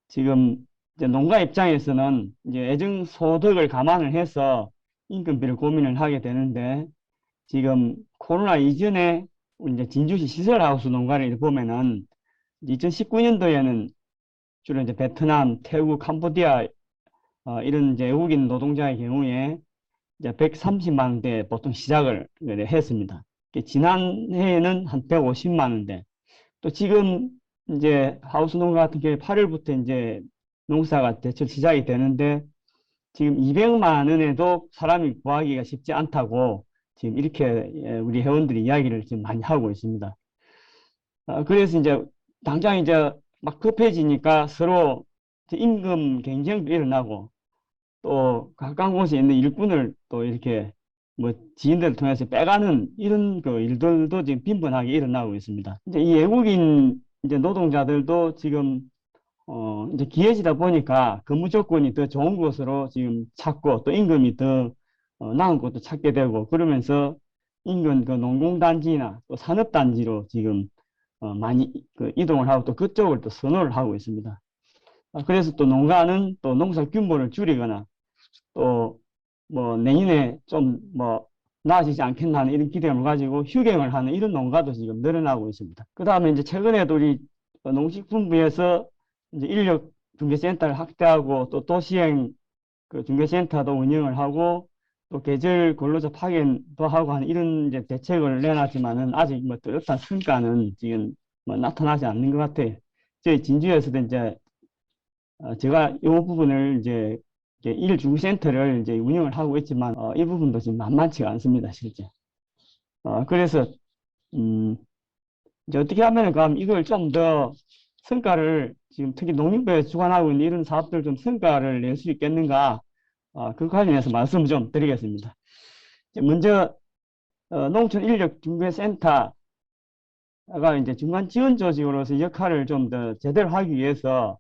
지금 이제 농가 입장에서는 이제 애정 소득을 감안을 해서 인건비를 고민을 하게 되는데 지금 코로나 이전에 이제 진주시 시설하우스 농가를 보면은 2019년도에는 주로 이제 베트남, 태국, 캄보디아 이런 이제 외국인 노동자의 경우에 이제 130만 원대 보통 시작을 했습니다. 지난해에는 한 150만 원대. 또 지금 이제 하우스 농가 같은 경우에 8월부터 이제 농사가 대체 시작이 되는데 지금 200만 원에도 사람이 구하기가 쉽지 않다고 지금 이렇게 우리 회원들이 이야기를 지금 많이 하고 있습니다. 그래서 이제 당장 이제 막 급해지니까 서로 임금 경쟁도 일어나고 또 가까운 곳에 있는 일꾼을 또 이렇게 지인들을 통해서 빼가는 이런 일들도 지금 빈번하게 일어나고 있습니다. 이제 이 외국인 이제 노동자들도 지금 이제 기회지다 보니까 근무 조건이 더 좋은 곳으로 지금 찾고 또 임금이 더 나은 곳도 찾게 되고 그러면서 인근 농공단지나 또 산업단지로 지금 많이 이동을 하고 또 그쪽을 또 선호를 하고 있습니다. 그래서 또 농가는 또 농사 규모를 줄이거나 또 내년에 좀 나아지지 않겠나 하는 이런 기대감을 가지고 휴경을 하는 이런 농가도 지금 늘어나고 있습니다. 그 다음에 이제 최근에도 우리 농식품부에서 이제 인력 중개센터를 확대하고 또 도시행 중개센터도 운영을 하고 또 계절 근로자 파견도 하고 하는 이런 이제 대책을 내놨지만은 아직 뚜렷한 성과는 지금 나타나지 않는 것 같아요. 저희 진주에서도 이제 제가 이 부분을 이제 일중센터를 이제 운영을 하고 있지만 이 부분도 지금 만만치가 않습니다, 실제. 그래서 이제 어떻게 하면 그럼 이걸 좀 더 성과를 지금 특히 농림부에서 주관하고 있는 이런 사업들 좀 성과를 낼 수 있겠는가? 그 관련해서 말씀을 좀 드리겠습니다. 먼저 농촌 인력 중개센터가 이제 중간 지원 조직으로서 역할을 좀 더 제대로 하기 위해서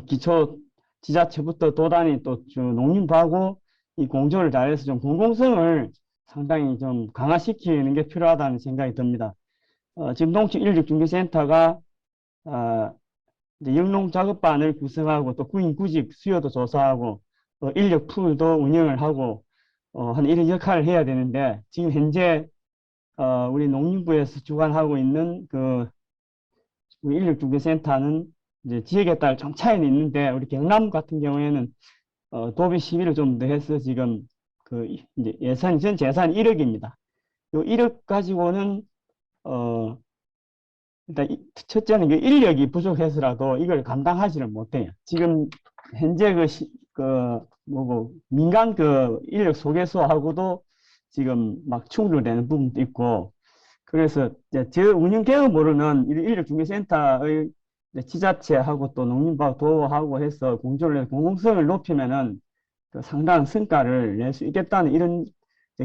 기초 지자체부터 도단위 또 농림부하고 이 공조를 잘해서 좀 공공성을 상당히 좀 강화시키는 게 필요하다는 생각이 듭니다. 지금 농촌 인력중개센터가 이제 영농 작업반을 구성하고 또 구인 구직 수요도 조사하고 인력 풀도 운영을 하고 하는 이런 역할을 해야 되는데 지금 현재 우리 농림부에서 주관하고 있는 그 우리 인력중개센터는 이제 지역에 따라 좀 차이는 있는데 우리 경남 같은 경우에는 도비 시비를 좀 더 해서 지금 그 이제 전 재산이 1억입니다. 요 1억 가지고는 일단 첫째는 그 인력이 부족해서라도 이걸 감당하지를 못해요. 지금 현재 민간 그 인력 소개소하고도 지금 막 충돌되는 부분도 있고, 그래서 이제 저 운영 계획을 모르는 인력중개센터의 지자체하고 또 농림부하고 도하고 해서 공조를 해서 공공성을 높이면은 그 상당한 성과를 낼 수 있겠다는 이런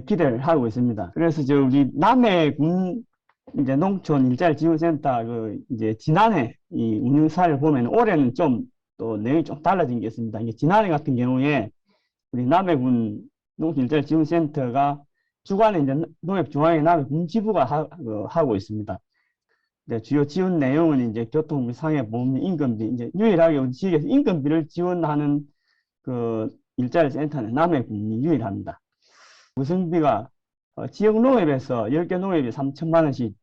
기대를 하고 있습니다. 그래서 우리 남해군 이제 농촌 일자리 지원센터 이제 지난해 이 운영사를 보면 올해는 좀 또 내용이 좀 달라진 게 있습니다. 이게 지난해 같은 경우에 우리 남해군 농촌 일자리 지원센터가 주관에 이제 농협중앙회 남해군 지부가 하고 있습니다. 주요 지원 내용은 이제 교통비, 상해, 보험료, 인건비, 이제 유일하게 우리 지역에서 인건비를 지원하는 그 일자리 센터는 남해군이 유일합니다. 구성비가 지역 농협에서 10개 농협이 3천만 원씩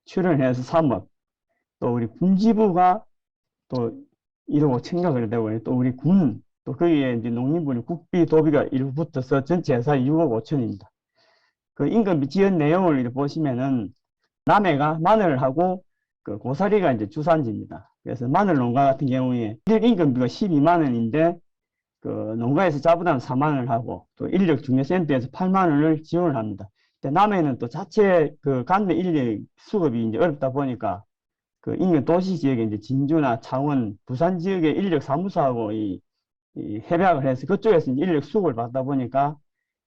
출연해서 3억, 또 우리 군지부가 또 1억 5천가 그래 되고, 또 우리 군, 또 거기에 이제 농림부는 국비, 도비가 일부 붙어서 전체 예산이 6억 5천입니다. 그 인건비 지원 내용을 이렇게 보시면은 남해가 마늘하고 그 고사리가 이제 주산지입니다. 그래서 마늘 농가 같은 경우에 일 인건비가 12만 원인데 그 농가에서 자부담 4만 원을 하고 또 인력중개센터에서 8만 원을 지원을 합니다. 근데 남해는 또 자체 그 간내 인력 수급이 이제 어렵다 보니까 그 인근 도시 지역에 이제 진주나 창원, 부산 지역의 인력 사무소하고 이 협약을 해서 그쪽에서 이제 인력 수급을 받다 보니까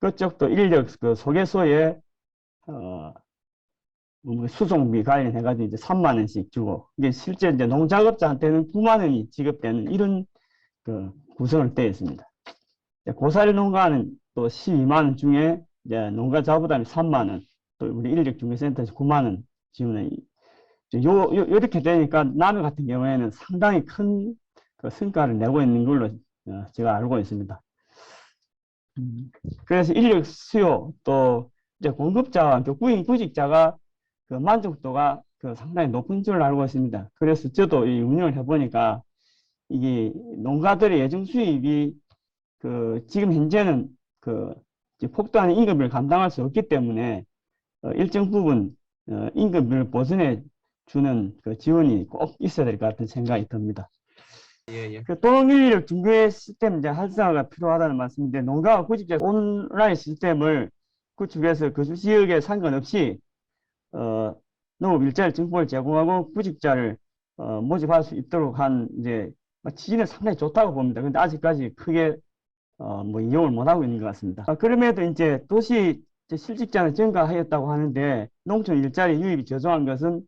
그쪽도 인력 그 소개소에 수송비 관련해가지고 이제 3만 원씩 주고, 이게 실제 이제 농작업자한테는 9만 원이 지급되는 이런 그 구성을 되어 있습니다. 고사리 농가는 또 12만 원 중에 이제 농가 자부담이 3만 원, 또 우리 인력중개센터에서 9만 원 지원을 이렇게 되니까 남해 같은 경우에는 상당히 큰 그 성과를 내고 있는 걸로 제가 알고 있습니다. 그래서 인력 수요 또 이제 공급자와 구인 구직자가 그 만족도가 그 상당히 높은 줄 알고 있습니다. 그래서 저도 이 운영을 해보니까 이게 농가들의 예정 수입이 그 지금 현재는 그 폭도하는 임금비를 감당할 수 없기 때문에 일정 부분 임금비를 보전해 주는 그 지원이 꼭 있어야 될 것 같은 생각이 듭니다. 그 동인력 중개 시스템 이제 활성화가 필요하다는 말씀인데, 농가와 구직자 온라인 시스템을 구축해서 그 지역에 상관없이 농업 일자리 정보를 제공하고 구직자를 모집할 수 있도록 한 이제 취지는 상당히 좋다고 봅니다. 근데 아직까지 크게 이용을 못 하고 있는 것 같습니다. 그럼에도 이제 도시 실직자는 증가하였다고 하는데 농촌 일자리 유입이 저조한 것은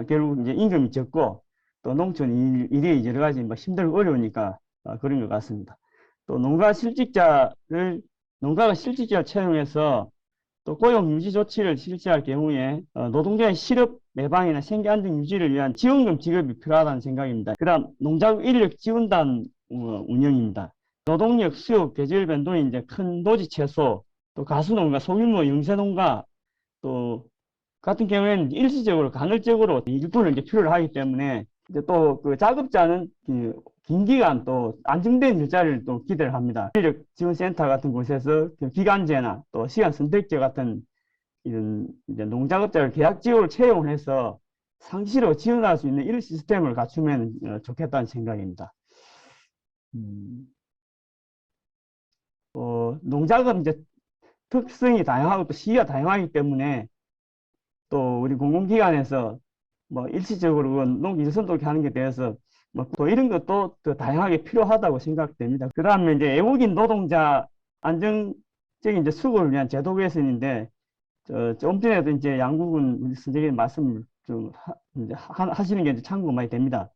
결국 이제 임금이 적고 또 농촌 일이 여러 가지 힘들고 어려우니까 그런 것 같습니다. 또 농가가 실직자를 채용해서 또 고용 유지 조치를 실시할 경우에 노동자의 실업 예방이나 생계 안정 유지를 위한 지원금 지급이 필요하다는 생각입니다. 그다음 농작업 인력 지원단 운영입니다. 노동력 수요 계절 변동이 이제 큰 노지 채소, 또 가수농가, 소규모 영세농가 또 같은 경우에는 일시적으로 간헐적으로 일부를 이제 필요로 하기 때문에 이제 또 그 작업자는 긴 기간 또 안정된 일자리를 또 기대를 합니다. 인력지원센터 같은 곳에서 기간제나 또 시간 선택제 같은 이런 이제 농작업자를 계약직으로 채용을 해서 상시로 지원할 수 있는 이런 시스템을 갖추면 좋겠다는 생각입니다. 농작업 이제 특성이 다양하고 또 시기가 다양하기 때문에 또 우리 공공기관에서 일시적으로 농기술선도 하는 게 대해서 또 이런 것도 더 다양하게 필요하다고 생각됩니다. 그 다음에 이제 외국인 노동자 안정적인 이제 수급을 위한 제도 개선인데, 좀 전에도 이제 양국은 우리 선생님 말씀을 좀 하시는 게 이제 참고 많이 됩니다.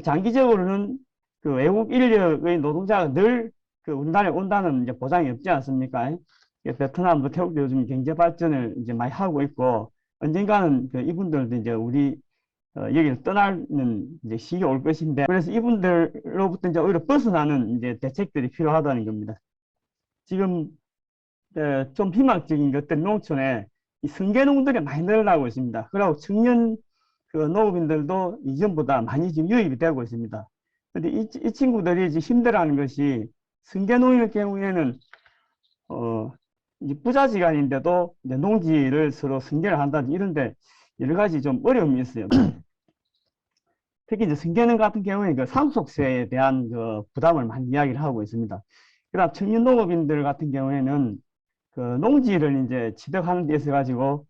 장기적으로는 그 외국 인력의 노동자가 늘 그 우리나라에 온다는 이제 보장이 없지 않습니까? 베트남도 태국도 요즘 경제 발전을 이제 많이 하고 있고 언젠가는 그 이분들도 이제 우리 여기를 떠나는 이제 시기가 올 것인데 그래서 이분들로부터 이제 오히려 벗어나는 이제 대책들이 필요하다는 겁니다. 지금 좀 희망적인 것들 농촌에 이 승계농들이 많이 늘어나고 있습니다. 그리고 청년 그 농업인들도 이전보다 많이 지금 유입이 되고 있습니다. 근데 이 친구들이 지금 힘들어하는 것이 승계농일 경우에는 이제 부자지간인데도 이제 농지를 서로 승계를 한다든지 이런데 여러 가지 좀 어려움이 있어요. 특히 이제 승계농 같은 경우에 그 상속세에 대한 그 부담을 많이 이야기를 하고 있습니다. 그다음 청년 농업인들 같은 경우에는 그 농지를 이제 취득하는 데 있어 가지고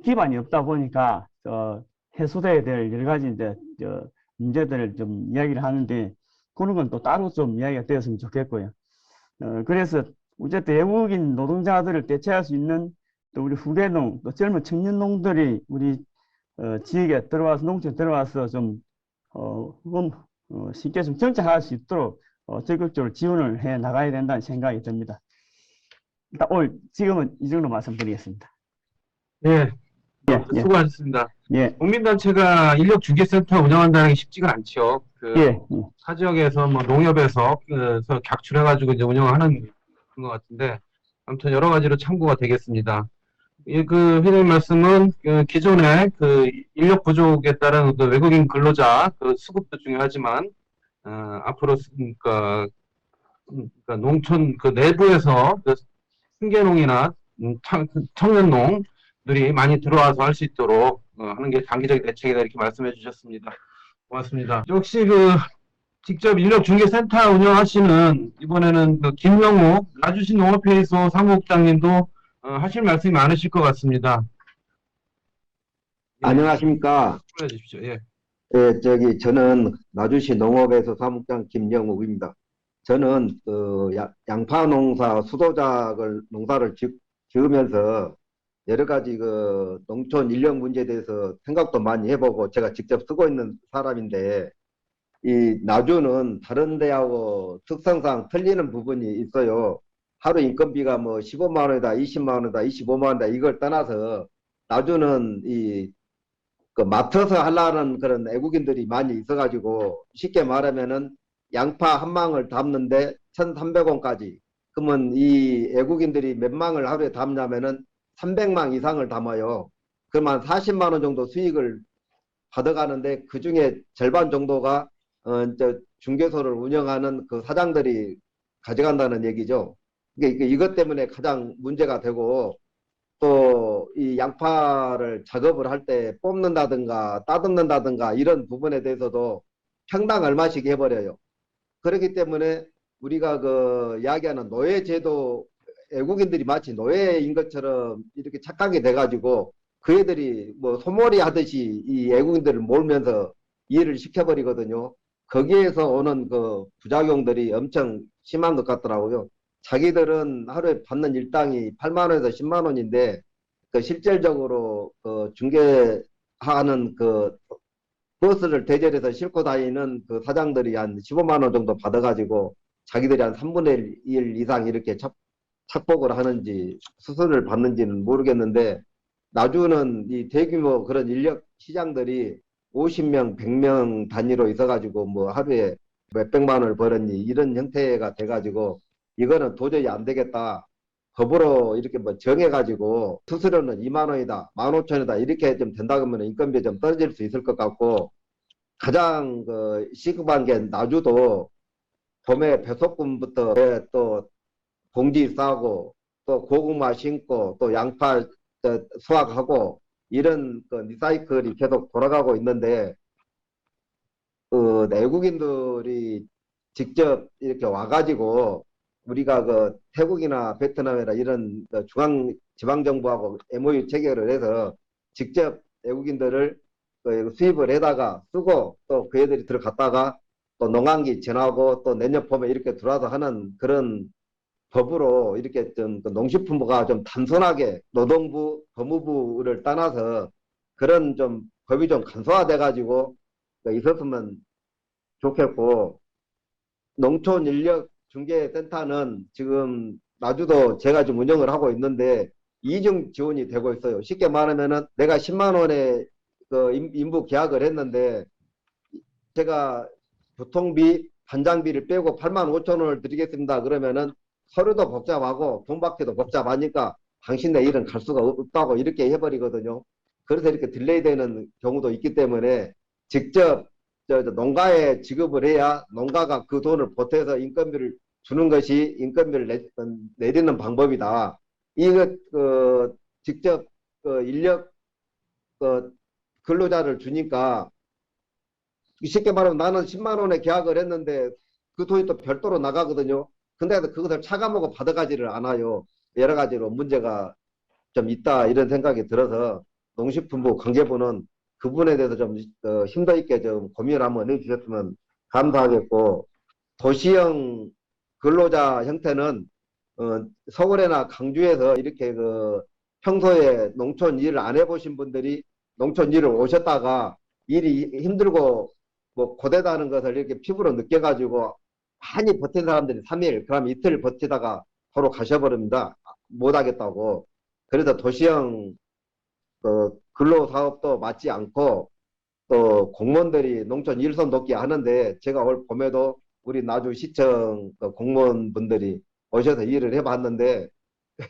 기반이 없다 보니까 해소돼야 될 여러 가지 이제 문제들을 좀 이야기를 하는데 그런 건 또 따로 좀 이야기가 되었으면 좋겠고요. 그래서 어쨌든 외국인 노동자들을 대체할 수 있는 또 우리 후계농, 또 젊은 청년 농들이 우리 지역에 들어와서 농촌에 들어와서 좀 쉽게 좀 정착할 수 있도록 적극적으로 지원을 해 나가야 된다는 생각이 듭니다. 일단 오늘 지금은 이 정도 말씀드리겠습니다. 예, 예. 수고하셨습니다. 예, 농민단체가 인력중개센터 운영한다는 게 쉽지가 않죠. 예, 타 지역에서 뭐 농협에서 그래서 객출해가지고 이제 운영하는 것 같은데 아무튼 여러 가지로 참고가 되겠습니다. 예, 그 회장님 말씀은 기존에 그 인력 부족에 따른 그 외국인 근로자 그 수급도 중요하지만 앞으로 그러니까 농촌 그 내부에서 그 승계농이나 청년농들이 많이 들어와서 할 수 있도록 하는 게 단기적인 대책이다 이렇게 말씀해 주셨습니다. 고맙습니다. 역시 그 직접 인력중개센터 운영하시는 이번에는 그 김영우 나주시 농업회의소 사무국장님도 하실 말씀이 많으실 것 같습니다. 안녕하십니까. 말씀해 주십시오. 예. 저는 나주시 농업에서 사무장 김영욱입니다. 저는 양파 농사, 수도작을 농사를 지으면서 여러 가지 그 농촌 인력 문제에 대해서 생각도 많이 해보고 제가 직접 쓰고 있는 사람인데 이 나주는 다른 데하고 특성상 틀리는 부분이 있어요. 하루 인건비가 뭐 15만 원이다, 20만 원이다, 25만 원이다 이걸 떠나서 나주는 그 맡아서 하려는 그런 외국인들이 많이 있어가지고 쉽게 말하면은 양파 한 망을 담는데 1,300원까지. 그러면 이 외국인들이 몇 망을 하루에 담냐면은 300망 이상을 담아요. 그러면 40만 원 정도 수익을 받아가는데 그 중에 절반 정도가 중개소를 운영하는 그 사장들이 가져간다는 얘기죠. 그러니까 이것 때문에 가장 문제가 되고 또 이 양파를 작업을 할 때 뽑는다든가 따듬는다든가 이런 부분에 대해서도 평당 얼마씩 해버려요. 그렇기 때문에 우리가 그 이야기하는 노예제도 외국인들이 마치 노예인 것처럼 이렇게 착각이 돼가지고 그 애들이 뭐 소몰이 하듯이 이 외국인들을 몰면서 이해를 시켜버리거든요. 거기에서 오는 그 부작용들이 엄청 심한 것 같더라고요. 자기들은 하루에 받는 일당이 8만 원에서 10만 원인데 그 실질적으로 그 중개하는 그 버스를 대절해서 싣고 다니는 그 사장들이 한 15만 원 정도 받아가지고 자기들이 한 3분의 1 이상 이렇게 착복을 하는지 수수료를 받는지는 모르겠는데 나주는 이 대규모 그런 인력 시장들이 50명, 100명 단위로 있어가지고 뭐 하루에 몇백만 원을 벌었니 이런 형태가 돼가지고 이거는 도저히 안 되겠다. 법으로 이렇게 뭐 정해가지고 수수료는 2만 원이다, 15,000원이다 이렇게 좀 된다 그러면 인건비 좀 떨어질 수 있을 것 같고 가장 그 시급한 게 나주도 봄에 배속금부터 또 봉지 싸고 또 고구마 심고 또 양파 수확하고 이런 그 리사이클이 계속 돌아가고 있는데 그 외국인들이 직접 이렇게 와가지고 우리가 그 태국이나 베트남이나 이런 그 지방정부하고 MOU 체결을 해서 직접 외국인들을 그 수입을 해다가 쓰고 또 그 애들이 들어갔다가 또 농한기 지나고 또 내년 봄에 이렇게 들어와서 하는 그런 법으로 이렇게 좀 농식품부가 좀 단순하게 노동부, 법무부를 떠나서 그런 좀 법이 좀 간소화돼 가지고 있었으면 좋겠고 농촌 인력 중개센터는 지금 나주도 제가 지금 운영을 하고 있는데 이중 지원이 되고 있어요. 쉽게 말하면은 내가 10만 원에 그 인부 계약을 했는데 제가 교통비, 반장비를 빼고 8만 5천 원을 드리겠습니다. 그러면은 서류도 복잡하고 돈 받기도 복잡하니까 당신네 일은 갈 수가 없다고 이렇게 해버리거든요. 그래서 이렇게 딜레이 되는 경우도 있기 때문에 직접 저 농가에 지급을 해야 농가가 그 돈을 보태서 인건비를 주는 것이 인건비를 내리는 방법이다. 이거 직접 인력 근로자를 주니까 쉽게 말하면 나는 10만 원에 계약을 했는데 그 돈이 또 별도로 나가거든요. 근데 그것을 차감하고 받아가지를 않아요. 여러 가지로 문제가 좀 있다 이런 생각이 들어서 농식품부 관계부는 그 부분에 대해서 좀 힘도 있게 좀 고민을 한번 해주셨으면 감사하겠고, 도시형 근로자 형태는 서울이나 강주에서 이렇게 평소에 농촌 일을 안 해보신 분들이 농촌 일을 오셨다가 일이 힘들고 뭐 고되다는 것을 이렇게 피부로 느껴가지고 많이 버틴 사람들이 3일, 그럼 이틀 버티다가 바로 가셔버립니다. 못하겠다고. 그래서 도시형 근로사업도 맞지 않고 또 공무원들이 농촌 일손 돕기 하는데 제가 올 봄에도 우리 나주시청 공무원분들이 오셔서 일을 해봤는데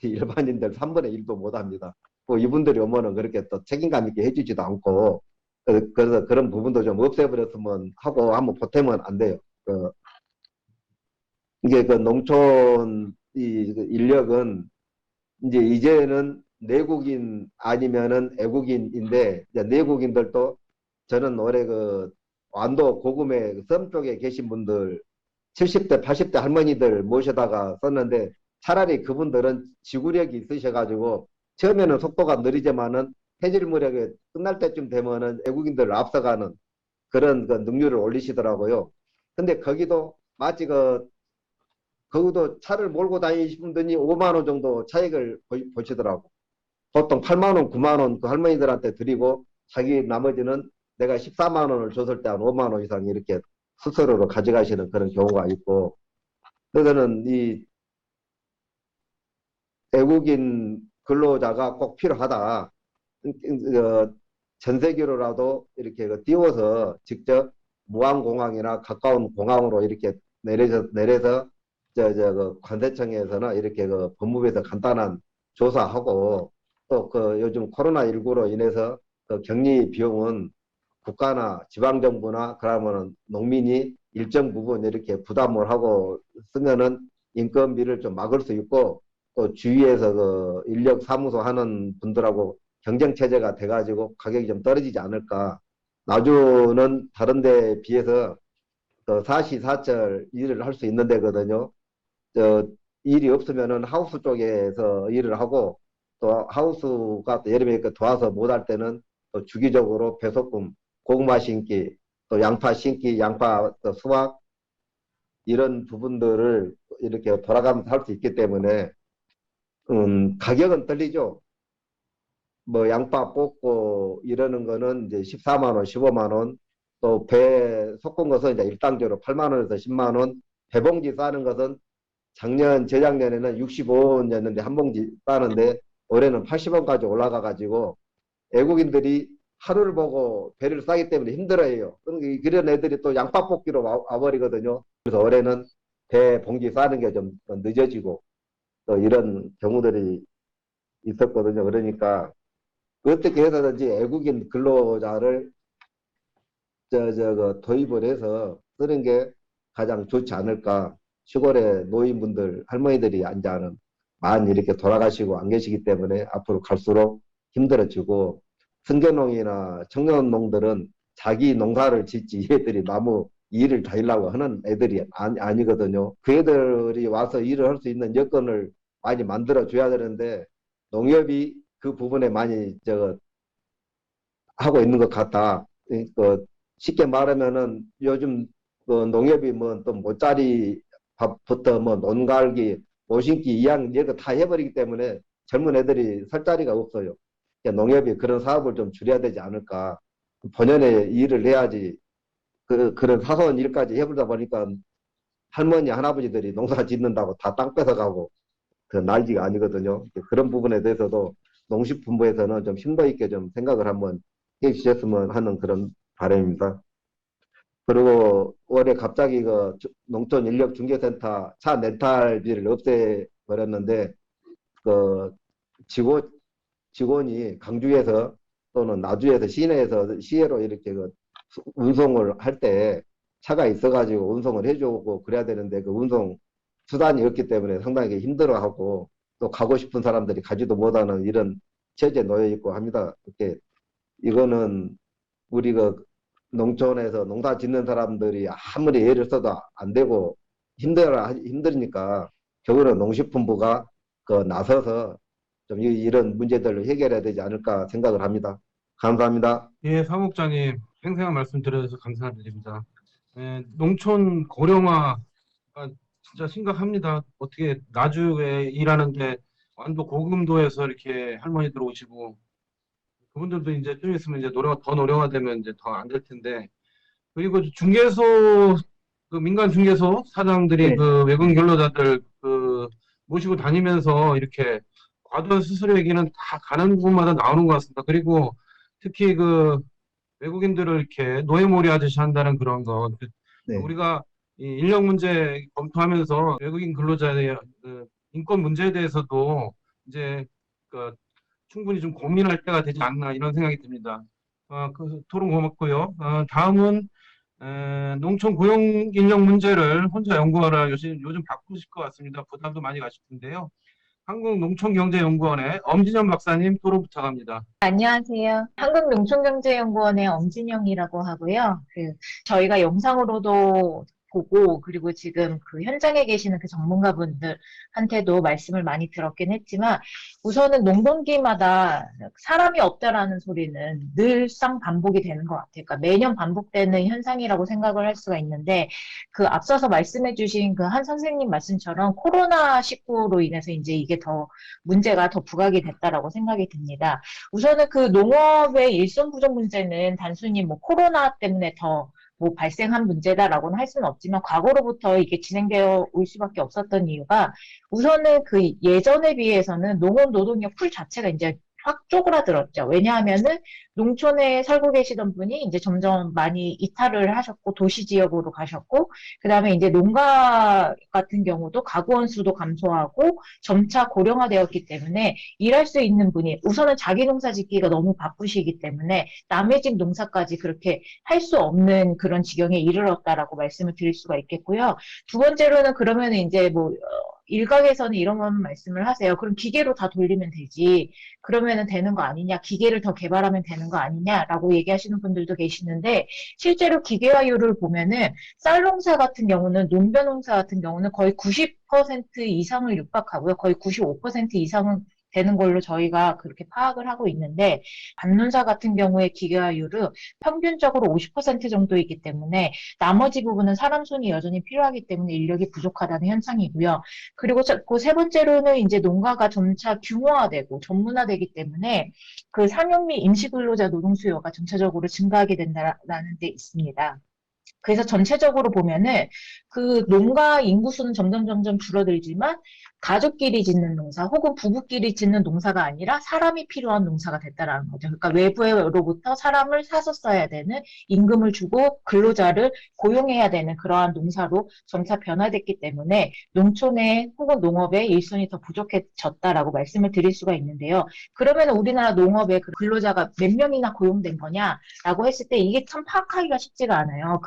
일반인들 3분의 1도 못합니다. 이분들이 오면은 그렇게 또 책임감 있게 해주지도 않고 그래서 그런 부분도 좀 없애버렸으면 하고 한번 보태면 안 돼요. 이게 농촌 인력은 이제는 내국인 아니면은 애국인인데 이제 내국인들도 저는 올해 완도 고금의 섬 쪽에 계신 분들 70대 80대 할머니들 모셔다가 썼는데 차라리 그분들은 지구력이 있으셔가지고 처음에는 속도가 느리지만은 해질 무렵에 끝날 때쯤 되면은 외국인들을 앞서가는 그런 능률을 올리시더라고요. 근데 거기도 마치 거기도 차를 몰고 다니시는 분이 5만 원 정도 차익을 보시더라고. 보통 8만 원, 9만 원 그 할머니들한테 드리고 자기 나머지는 내가 14만 원을 줬을 때 한 5만 원 이상 이렇게 스스로로 가져가시는 그런 경우가 있고, 그래서는 이 외국인 근로자가 꼭 필요하다. 전 세계로라도 이렇게 띄워서 직접 무안공항이나 가까운 공항으로 이렇게 내려서 관세청에서는 이렇게 법무부에서 간단한 조사하고 또 요즘 코로나19로 인해서 격리 비용은 국가나 지방정부나 그러면은 농민이 일정 부분 이렇게 부담을 하고 쓰면은 인건비를 좀 막을 수 있고 또 주위에서 인력 사무소 하는 분들하고 경쟁 체제가 돼가지고 가격이 좀 떨어지지 않을까. 나주는 다른 데에 비해서 사시사철 일을 할 수 있는 데거든요. 일이 없으면은 하우스 쪽에서 일을 하고 또 하우스가 또 여름에 도와서 못할 때는 또 주기적으로 배소금, 고구마 심기, 또 양파 심기, 양파 수확 이런 부분들을 이렇게 돌아가면서 할 수 있기 때문에 가격은 떨리죠. 뭐 양파 뽑고 이러는 거는 이제 14만 원, 15만 원, 또 배 섞은 것은 이제 일당적으로 8만 원에서 10만 원, 배봉지 싸는 것은 작년, 재작년에는 65원이었는데 한 봉지 싸는데 올해는 80원까지 올라가 가지고 외국인들이 하루를 보고 배를 싸기 때문에 힘들어해요. 그런 애들이 또 양파 뽑기로 와버리거든요. 그래서 올해는 배 봉지 싸는 게 좀 늦어지고 또 이런 경우들이 있었거든요. 그러니까 어떻게 해서든지 외국인 근로자를 도입을 해서 쓰는 게 가장 좋지 않을까. 시골에 노인분들, 할머니들이 앉아는 많이 이렇게 돌아가시고 안 계시기 때문에 앞으로 갈수록 힘들어지고 승계농이나 청년농들은 자기 농사를 짓지 얘들이 나무 일을 다이려고 하는 애들이 아니거든요. 그 애들이 와서 일을 할 수 있는 여건을 많이 만들어 줘야 되는데 농협이 그 부분에 많이 하고 있는 것 같다. 쉽게 말하면은 요즘 농협이 뭐 또 모짜리 밥부터 뭐 논갈기, 모신기, 이양 이런 거 다 해버리기 때문에 젊은 애들이 설 자리가 없어요. 그러니까 농협이 그런 사업을 좀 줄여야 되지 않을까. 본연의 일을 해야지 그런 사소한 일까지 해보다 보니까 할머니, 할아버지들이 농사 짓는다고 다 땅 뺏어가고 그 난리가 아니거든요. 그런 부분에 대해서도 농식품부에서는 좀 심도 있게 좀 생각을 한번 해 주셨으면 하는 그런 바람입니다. 그리고 올해 갑자기 그 농촌 인력 중개센터 차 렌탈비를 없애버렸는데 그 직원이 강주에서 또는 나주에서 시내에서 시외로 이렇게 그 운송을 할 때 차가 있어가지고 운송을 해주고 그래야 되는데 그 운송 수단이 없기 때문에 상당히 힘들어하고 또 가고 싶은 사람들이 가지도 못하는 이런 처지에 놓여 있고 합니다. 이렇게 이거는 우리 그 농촌에서 농사 짓는 사람들이 아무리 애를 써도 안 되고 힘드니까 결국은 농식품부가 그 나서서 좀 이런 문제들을 해결해야 되지 않을까 생각을 합니다. 감사합니다. 예, 사무국장님 생생한 말씀 드려서 감사드립니다. 농촌 고령화가 진짜 심각합니다. 어떻게 나주에 일하는데 완도 고금도에서 이렇게 할머니들 오시고 그분들도 이제 좀 있으면 이제 더 노령화되면 이제 더 안 될 텐데 그리고 중개소 그 민간 중개소 사장들이 그 외국인 근로자들 그 모시고 다니면서 이렇게 과도한 수수료 얘기는 다 가는 곳마다 나오는 것 같습니다. 그리고 특히 그 외국인들을 이렇게 노예몰이 하듯이 한다는 그런 거 우리가 이 인력 문제 검토하면서 외국인 근로자의 그 인권 문제에 대해서도 이제 그 충분히 좀 고민할 때가 되지 않나 이런 생각이 듭니다. 그 토론 고맙고요. 다음은 농촌 고용 인력 문제를 혼자 연구하라 요즘 바쁘실 것 같습니다. 부담도 많이 가실 텐데요. 한국농촌경제연구원의 엄진영 박사님 토론 부탁합니다. 안녕하세요. 한국농촌경제연구원의 엄진영이라고 하고요. 저희가 영상으로도 보고 그리고 지금 그 현장에 계시는 그 전문가분들한테도 말씀을 많이 들었긴 했지만 우선은 농번기마다 사람이 없다라는 소리는 늘상 반복이 되는 것 같아요. 그러니까 매년 반복되는 현상이라고 생각을 할 수가 있는데 그 앞서서 말씀해 주신 그 한 선생님 말씀처럼 코로나19로 인해서 이제 이게 더 문제가 더 부각이 됐다라고 생각이 듭니다. 우선은 그 농업의 일손 부족 문제는 단순히 뭐 코로나 때문에 더 뭐 발생한 문제다라고는 할 수는 없지만 과거로부터 이게 진행되어 올 수밖에 없었던 이유가 우선은 그 예전에 비해서는 농업 노동력 풀 자체가 이제 확 쪼그라들었죠. 왜냐하면은 농촌에 살고 계시던 분이 이제 점점 많이 이탈을 하셨고 도시 지역으로 가셨고 그다음에 이제 농가 같은 경우도 가구원 수도 감소하고 점차 고령화되었기 때문에 일할 수 있는 분이 우선은 자기 농사 짓기가 너무 바쁘시기 때문에 남의 집 농사까지 그렇게 할 수 없는 그런 지경에 이르렀다라고 말씀을 드릴 수가 있겠고요. 두 번째로는 그러면 이제 뭐 일각에서는 이런 말씀을 하세요. 그럼 기계로 다 돌리면 되지. 그러면은 되는 거 아니냐. 기계를 더 개발하면 되는 거 아니냐라고 얘기하시는 분들도 계시는데 실제로 기계화율을 보면은 쌀농사 같은 경우는 농변농사 같은 경우는 거의 90% 이상을 육박하고요. 거의 95% 이상은 되는 걸로 저희가 그렇게 파악을 하고 있는데 밭농사 같은 경우에 기계화율은 평균적으로 50% 정도이기 때문에 나머지 부분은 사람 손이 여전히 필요하기 때문에 인력이 부족하다는 현상이고요. 그리고 그 세 번째로는 이제 농가가 점차 규모화되고 전문화되기 때문에 그 상용 및 임시근로자 노동 수요가 점차적으로 증가하게 된다라는 데 있습니다. 그래서 전체적으로 보면은 그 농가 인구수는 점점 줄어들지만 가족끼리 짓는 농사 혹은 부부끼리 짓는 농사가 아니라 사람이 필요한 농사가 됐다라는 거죠. 그러니까 외부로부터 사람을 사서 써야 되는 임금을 주고 근로자를 고용해야 되는 그러한 농사로 점차 변화됐기 때문에 농촌의 혹은 농업의 일손이 더 부족해졌다라고 말씀을 드릴 수가 있는데요. 그러면 우리나라 농업의 그 근로자가 몇 명이나 고용된 거냐라고 했을 때 이게 참 파악하기가 쉽지가 않아요.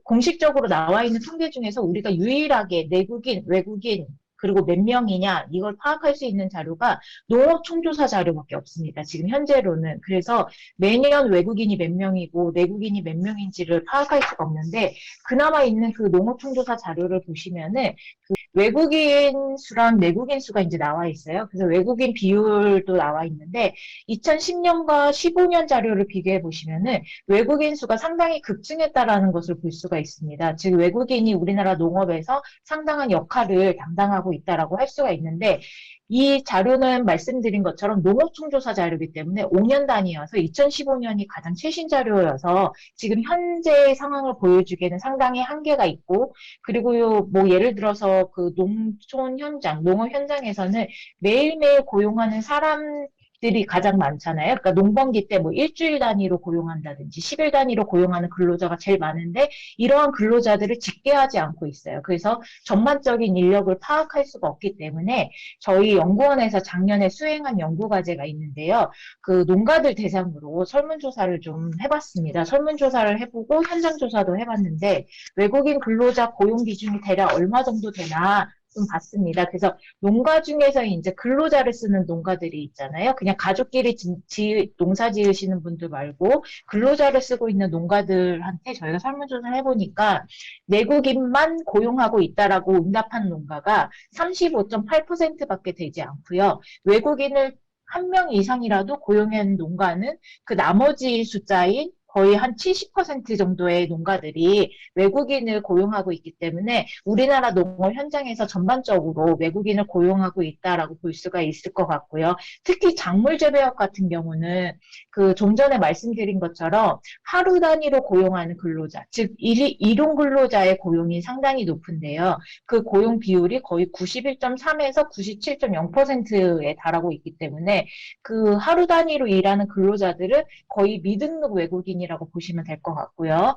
공식적으로 나와 있는 통계 중에서 우리가 유일하게 내국인, 외국인, 그리고 몇 명이냐, 이걸 파악할 수 있는 자료가 농업총조사 자료밖에 없습니다. 지금 현재로는. 그래서 매년 외국인이 몇 명이고 내국인이 몇 명인지를 파악할 수가 없는데, 그나마 있는 그 농업총조사 자료를 보시면은, 그 외국인 수랑 내국인 수가 이제 나와 있어요. 그래서 외국인 비율도 나와 있는데 2010년과 15년 자료를 비교해 보시면은 외국인 수가 상당히 급증했다라는 것을 볼 수가 있습니다. 즉 외국인이 우리나라 농업에서 상당한 역할을 담당하고 고용하고 있다라고 할 수가 있는데 이 자료는 말씀드린 것처럼 농업총조사 자료이기 때문에 5년 단위여서 2015년이 가장 최신 자료여서 지금 현재 상황을 보여주기에는 상당히 한계가 있고 그리고 뭐 예를 들어서 그 농촌 현장, 농업 현장에서는 매일매일 고용하는 사람들이 가장 많잖아요. 그러니까 농번기 때 뭐 일주일 단위로 고용한다든지 10일 단위로 고용하는 근로자가 제일 많은데 이러한 근로자들을 집계하지 않고 있어요. 그래서 전반적인 인력을 파악할 수가 없기 때문에 저희 연구원에서 작년에 수행한 연구과제가 있는데요. 그 농가들 대상으로 설문조사를 좀 해봤습니다. 설문조사를 해보고 현장조사도 해봤는데 외국인 근로자 고용 비중이 대략 얼마 정도 되나 좀 봤습니다. 그래서 농가 중에서 이제 근로자를 쓰는 농가들이 있잖아요. 그냥 가족끼리 농사 지으시는 분들 말고 근로자를 쓰고 있는 농가들한테 저희가 설문조사를 해보니까 내국인만 고용하고 있다라고 응답한 농가가 35.8%밖에 되지 않고요. 외국인을 한 명 이상이라도 고용한 농가는 그 나머지 숫자인 거의 한 70% 정도의 농가들이 외국인을 고용하고 있기 때문에 우리나라 농업 현장에서 전반적으로 외국인을 고용하고 있다라고 볼 수가 있을 것 같고요. 특히 작물 재배업 같은 경우는 그 좀 전에 말씀드린 것처럼 하루 단위로 고용하는 근로자, 즉 일용 근로자의 고용이 상당히 높은데요. 그 고용 비율이 거의 91.3에서 97.0%에 달하고 있기 때문에 그 하루 단위로 일하는 근로자들은 거의 미등록 외국인이라고 보시면 될 것 같고요.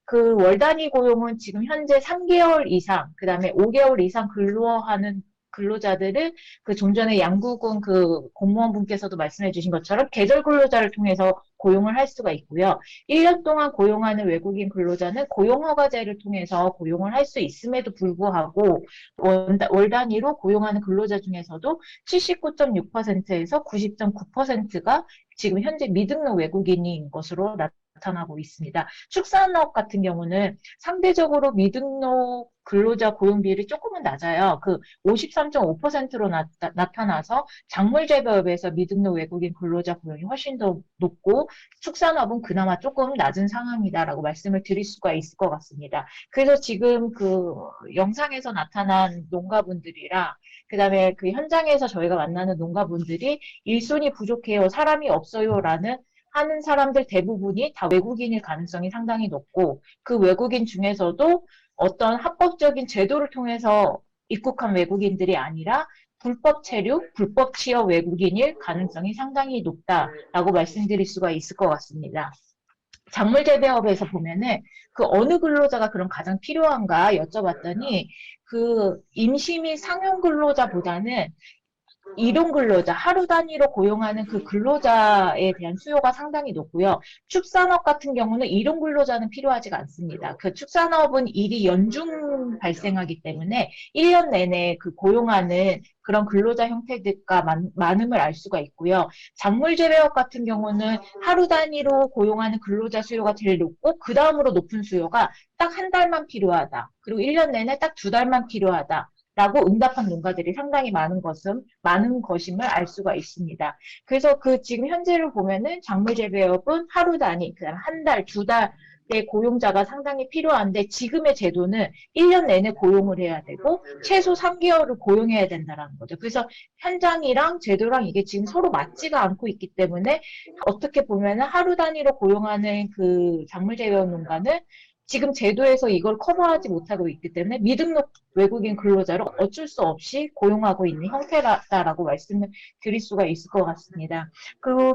그 월 단위 고용은 지금 현재 3개월 이상, 그 다음에 5개월 이상 근로하는 근로자들은 그 좀 전에 양국은 그 공무원분께서도 말씀해 주신 것처럼 계절 근로자를 통해서 고용을 할 수가 있고요. 1년 동안 고용하는 외국인 근로자는 고용허가제를 통해서 고용을 할 수 있음에도 불구하고 월 단위로 고용하는 근로자 중에서도 79.6%에서 90.9%가 지금 현재 미등록 외국인인 것으로 나타나고 있습니다. 축산업 같은 경우는 상대적으로 미등록 근로자 고용 비율이 조금은 낮아요. 그 53.5%로 나타나서 작물 재배업에서 미등록 외국인 근로자 고용이 훨씬 더 높고 축산업은 그나마 조금 낮은 상황이다라고 말씀을 드릴 수가 있을 것 같습니다. 그래서 지금 그 영상에서 나타난 농가분들이랑 그다음에 그 현장에서 저희가 만나는 농가분들이 일손이 부족해요, 사람이 없어요라는 하는 사람들 대부분이 다 외국인일 가능성이 상당히 높고 그 외국인 중에서도 어떤 합법적인 제도를 통해서 입국한 외국인들이 아니라 불법 체류, 불법 취업 외국인일 가능성이 상당히 높다라고 말씀드릴 수가 있을 것 같습니다. 작물 재배업에서 보면은 그 어느 근로자가 그럼 가장 필요한가 여쭤봤더니 그 임시 및 상용 근로자보다는 일용 근로자, 하루 단위로 고용하는 그 근로자에 대한 수요가 상당히 높고요. 축산업 같은 경우는 일용 근로자는 필요하지가 않습니다. 그 축산업은 일이 연중 발생하기 때문에 1년 내내 그 고용하는 그런 근로자 형태들과 많음을 알 수가 있고요. 작물 재배업 같은 경우는 하루 단위로 고용하는 근로자 수요가 제일 높고 그 다음으로 높은 수요가 딱 한 달만 필요하다. 그리고 1년 내내 딱 2달만 필요하다. 라고 응답한 농가들이 상당히 많은 것임을 알 수가 있습니다. 그래서 그 지금 현재를 보면은 작물 재배업은 하루 단위, 그다음 한 달, 2달의 고용자가 상당히 필요한데 지금의 제도는 1년 내내 고용을 해야 되고 최소 3개월을 고용해야 된다라는 거죠. 그래서 현장이랑 제도랑 이게 지금 서로 맞지가 않고 있기 때문에 어떻게 보면은 하루 단위로 고용하는 그 작물 재배업 농가는 지금 제도에서 이걸 커버하지 못하고 있기 때문에 미등록 외국인 근로자를 어쩔 수 없이 고용하고 있는 형태다라고 말씀을 드릴 수가 있을 것 같습니다.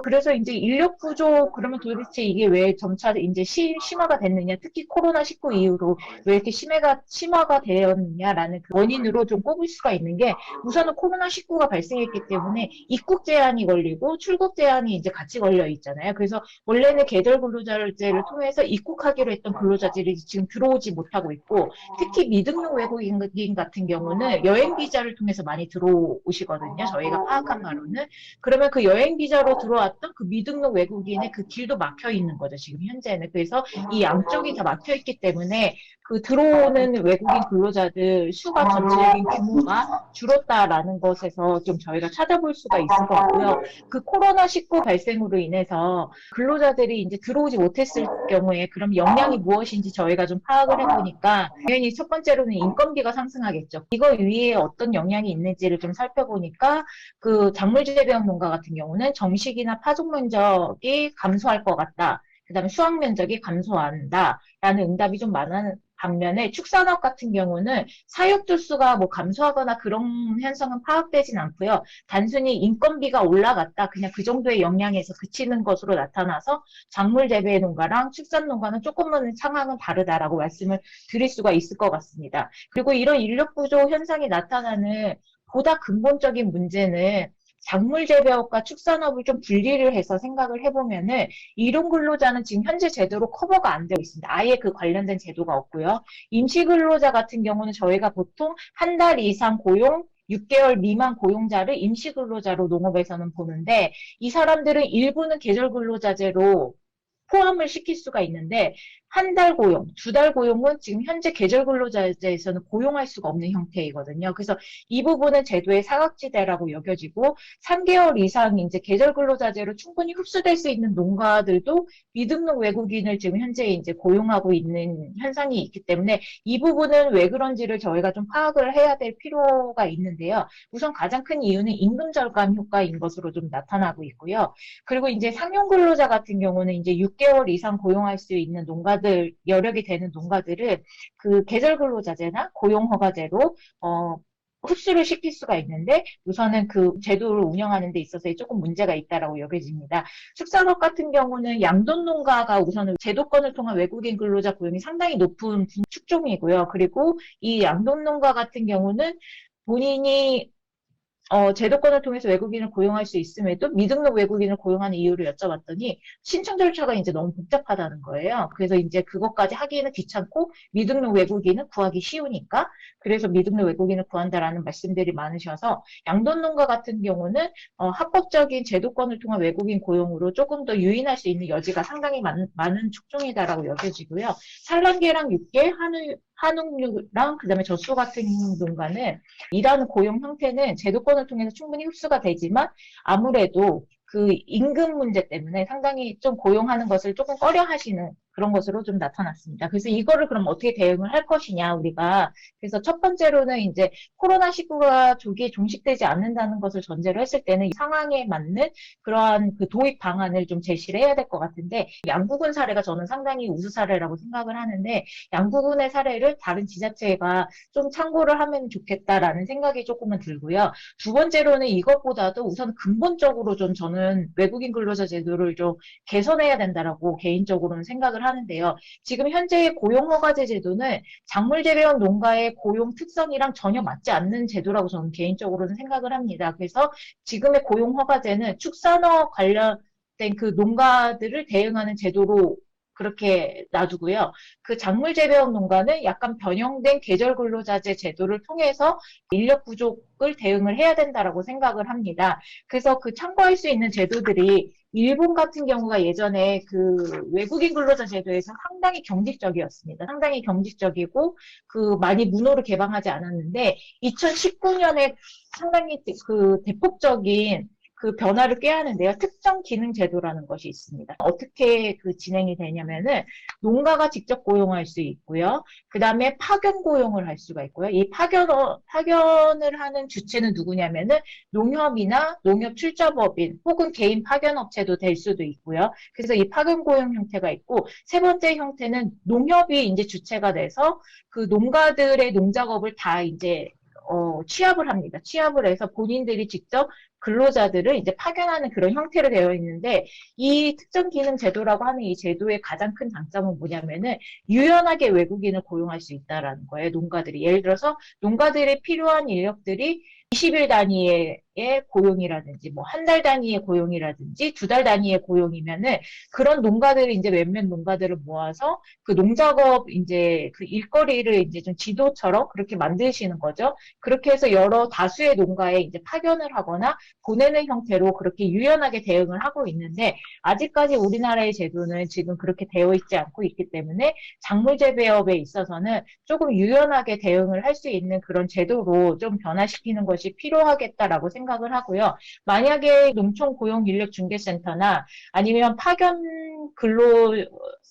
그래서 이제 인력 부족, 그러면 도대체 이게 왜 점차 이제 심화가 됐느냐, 특히 코로나19 이후로 왜 이렇게 심화가 되었느냐라는 그 원인으로 좀 꼽을 수가 있는 게 우선은 코로나19가 발생했기 때문에 입국 제한이 걸리고 출국 제한이 이제 같이 걸려 있잖아요. 그래서 원래는 계절 근로자제를 통해서 입국하기로 했던 근로자들이 지금 들어오지 못하고 있고 특히 미등록 외국인 같은 경우는 여행 비자를 통해서 많이 들어오시거든요. 저희가 파악한 바로는. 그러면 그 여행 비자로 들어왔던 그 미등록 외국인의 그 길도 막혀 있는 거죠. 지금 현재는. 그래서 이 양쪽이 다 막혀 있기 때문에 그 들어오는 외국인 근로자들 수가 전체적인 규모가 줄었다라는 것에서 좀 저희가 찾아볼 수가 있을 것 같고요. 그 코로나19 발생으로 인해서 근로자들이 이제 들어오지 못했을 경우에 그럼 영향이 무엇인지 저희가 좀 파악을 해보니까 당연히 첫 번째로는 인건비가 상승하겠죠. 이거 위에 어떤 영향이 있는지를 좀 살펴보니까 그 작물 재배용 농가 같은 경우는 정식이나 파종 면적이 감소할 것 같다. 그다음에 수확 면적이 감소한다라는 응답이 좀 많은 반면에 축산업 같은 경우는 사육주 수가 뭐 감소하거나 그런 현상은 파악되진 않고요. 단순히 인건비가 올라갔다. 그냥 그 정도의 영향에서 그치는 것으로 나타나서 작물 재배 농가랑 축산 농가는 조금은 상황은 다르다라고 말씀을 드릴 수가 있을 것 같습니다. 그리고 이런 인력 부족 현상이 나타나는 보다 근본적인 문제는 작물 재배업과 축산업을 좀 분리를 해서 생각을 해보면은 일용 근로자는 지금 현재 제도로 커버가 안 되고 있습니다. 아예 그 관련된 제도가 없고요. 임시 근로자 같은 경우는 저희가 보통 한 달 이상 고용 6개월 미만 고용자를 임시 근로자로 농업에서는 보는데 이 사람들은 일부는 계절 근로자제로 포함을 시킬 수가 있는데 한 달 고용, 2달 고용은 지금 현재 계절 근로자제에서는 고용할 수가 없는 형태이거든요. 그래서 이 부분은 제도의 사각지대라고 여겨지고 3개월 이상 이제 계절 근로자제로 충분히 흡수될 수 있는 농가들도 미등록 외국인을 지금 현재 이제 고용하고 있는 현상이 있기 때문에 이 부분은 왜 그런지를 저희가 좀 파악을 해야 될 필요가 있는데요. 우선 가장 큰 이유는 임금 절감 효과인 것으로 좀 나타나고 있고요. 그리고 이제 상용 근로자 같은 경우는 이제 6개월 이상 고용할 수 있는 농가들, 여력이 되는 농가들은 그 계절 근로자제나 고용 허가제로 흡수를 시킬 수가 있는데 우선은 그 제도를 운영하는 데 있어서 조금 문제가 있다라고 여겨집니다. 축산업 같은 경우는 양돈 농가가 우선은 제도권을 통한 외국인 근로자 고용이 상당히 높은 축종이고요. 그리고 이 양돈 농가 같은 경우는 본인이 제도권을 통해서 외국인을 고용할 수 있음에도 미등록 외국인을 고용하는 이유를 여쭤봤더니 신청 절차가 이제 너무 복잡하다는 거예요. 그래서 이제 그것까지 하기에는 귀찮고 미등록 외국인은 구하기 쉬우니까 그래서 미등록 외국인을 구한다라는 말씀들이 많으셔서 양돈 농가 같은 경우는 합법적인 제도권을 통한 외국인 고용으로 조금 더 유인할 수 있는 여지가 상당히 많은 축종이다라고 여겨지고요. 산란계랑 육계, 한옥류랑 그다음에 젖소 같은 농가는 일하는 고용 형태는 제도권을 통해서 충분히 흡수가 되지만 아무래도 그 임금 문제 때문에 상당히 좀 고용하는 것을 조금 꺼려 하시는 그런 것으로 좀 나타났습니다. 그래서 이거를 그럼 어떻게 대응을 할 것이냐, 우리가. 그래서 첫 번째로는 이제 코로나19가 조기에 종식되지 않는다는 것을 전제로 했을 때는 이 상황에 맞는 그러한 그 도입 방안을 좀 제시를 해야 될 것 같은데, 양구군 사례가 저는 상당히 우수 사례라고 생각을 하는데, 양구군의 사례를 다른 지자체가 좀 참고를 하면 좋겠다라는 생각이 조금은 들고요. 두 번째로는 이것보다도 우선 근본적으로 좀 저는 외국인 근로자 제도를 좀 개선해야 된다라고 개인적으로는 생각을 하는데요. 지금 현재의 고용허가제 제도는 작물재배원 농가의 고용 특성이랑 전혀 맞지 않는 제도라고 저는 개인적으로는 생각을 합니다. 그래서 지금의 고용허가제는 축산업 관련된 그 농가들을 대응하는 제도로 그렇게 놔두고요. 그 작물재배원 농가는 약간 변형된 계절근로자제 제도를 통해서 인력 부족을 대응을 해야 된다라고 생각을 합니다. 그래서 그 참고할 수 있는 제도들이 일본 같은 경우가 예전에 그 외국인 근로자 제도에서 상당히 경직적이었습니다. 상당히 경직적이고 그 많이 문호를 개방하지 않았는데 2019년에 상당히 그 대폭적인 그 변화를 꾀하는데요. 특정 기능 제도라는 것이 있습니다. 어떻게 그 진행이 되냐면은 농가가 직접 고용할 수 있고요. 그 다음에 파견 고용을 할 수가 있고요. 이 파견을 하는 주체는 누구냐면은 농협이나 농협 출자법인 혹은 개인 파견업체도 될 수도 있고요. 그래서 이 파견 고용 형태가 있고 세 번째 형태는 농협이 이제 주체가 돼서 그 농가들의 농작업을 다 이제 취합을 합니다. 취합을 해서 본인들이 직접 근로자들을 이제 파견하는 그런 형태로 되어 있는데 이 특정 기능 제도라고 하는 이 제도의 가장 큰 장점은 뭐냐면은 유연하게 외국인을 고용할 수 있다라는 거예요. 농가들이. 예를 들어서 농가들이 필요한 인력들이 20일 단위의 고용이라든지 뭐 한 달 단위의 고용이라든지 2달 단위의 고용이면은 그런 농가들이 이제 몇몇 농가들을 모아서 그 농작업 이제 그 일거리를 이제 좀 지도처럼 그렇게 만드시는 거죠. 그렇게 해서 여러 다수의 농가에 이제 파견을 하거나 보내는 형태로 그렇게 유연하게 대응을 하고 있는데 아직까지 우리나라의 제도는 지금 그렇게 되어 있지 않고 있기 때문에 작물 재배업에 있어서는 조금 유연하게 대응을 할 수 있는 그런 제도로 좀 변화시키는 것이 필요하겠다라고 생각합니다. 생각을 하고요. 만약에 농촌고용인력중개센터나 아니면 파견 근로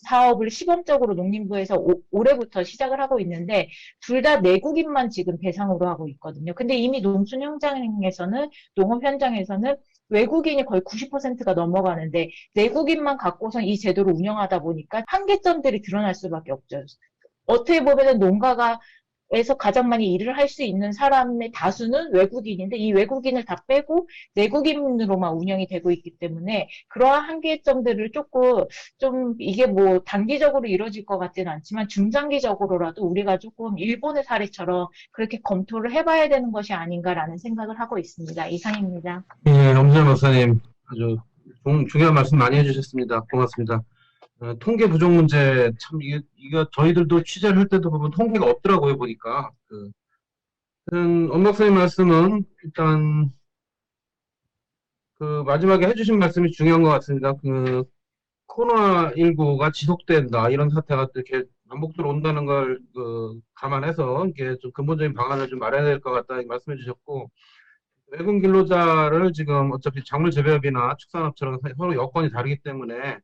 사업을 시범적으로 농림부에서 올해부터 시작을 하고 있는데 둘 다 내국인만 지금 대상으로 하고 있거든요. 근데 이미 농촌 현장에서는 농업 현장에서는 외국인이 거의 90%가 넘어가는데 내국인만 갖고선 이 제도를 운영하다 보니까 한계점들이 드러날 수밖에 없죠. 어떻게 보면은 농가에서 가장 많이 일을 할 수 있는 사람의 다수는 외국인인데 이 외국인을 다 빼고 내국인으로만 운영이 되고 있기 때문에 그러한 한계점들을 조금 좀 이게 뭐 단기적으로 이루어질 것 같지는 않지만 중장기적으로라도 우리가 조금 일본의 사례처럼 그렇게 검토를 해봐야 되는 것이 아닌가라는 생각을 하고 있습니다. 이상입니다. 예, 엄진영 박사님 아주 중요한 말씀 많이 해주셨습니다. 고맙습니다. 통계 부족 문제 참 이거 저희들도 취재를 할 때도 보면 통계가 없더라고요 보니까. 엄 박사님 말씀은 일단 그 마지막에 해주신 말씀이 중요한 것 같습니다. 그 코로나19가 지속된다 이런 사태가 이렇게 반복적으로 온다는 걸 감안해서 이게 좀 근본적인 방안을 좀 마련해야 될 것 같다 말씀해 주셨고. 외국 근로자를 지금 어차피 작물 재배업이나 축산업처럼 서로 여건이 다르기 때문에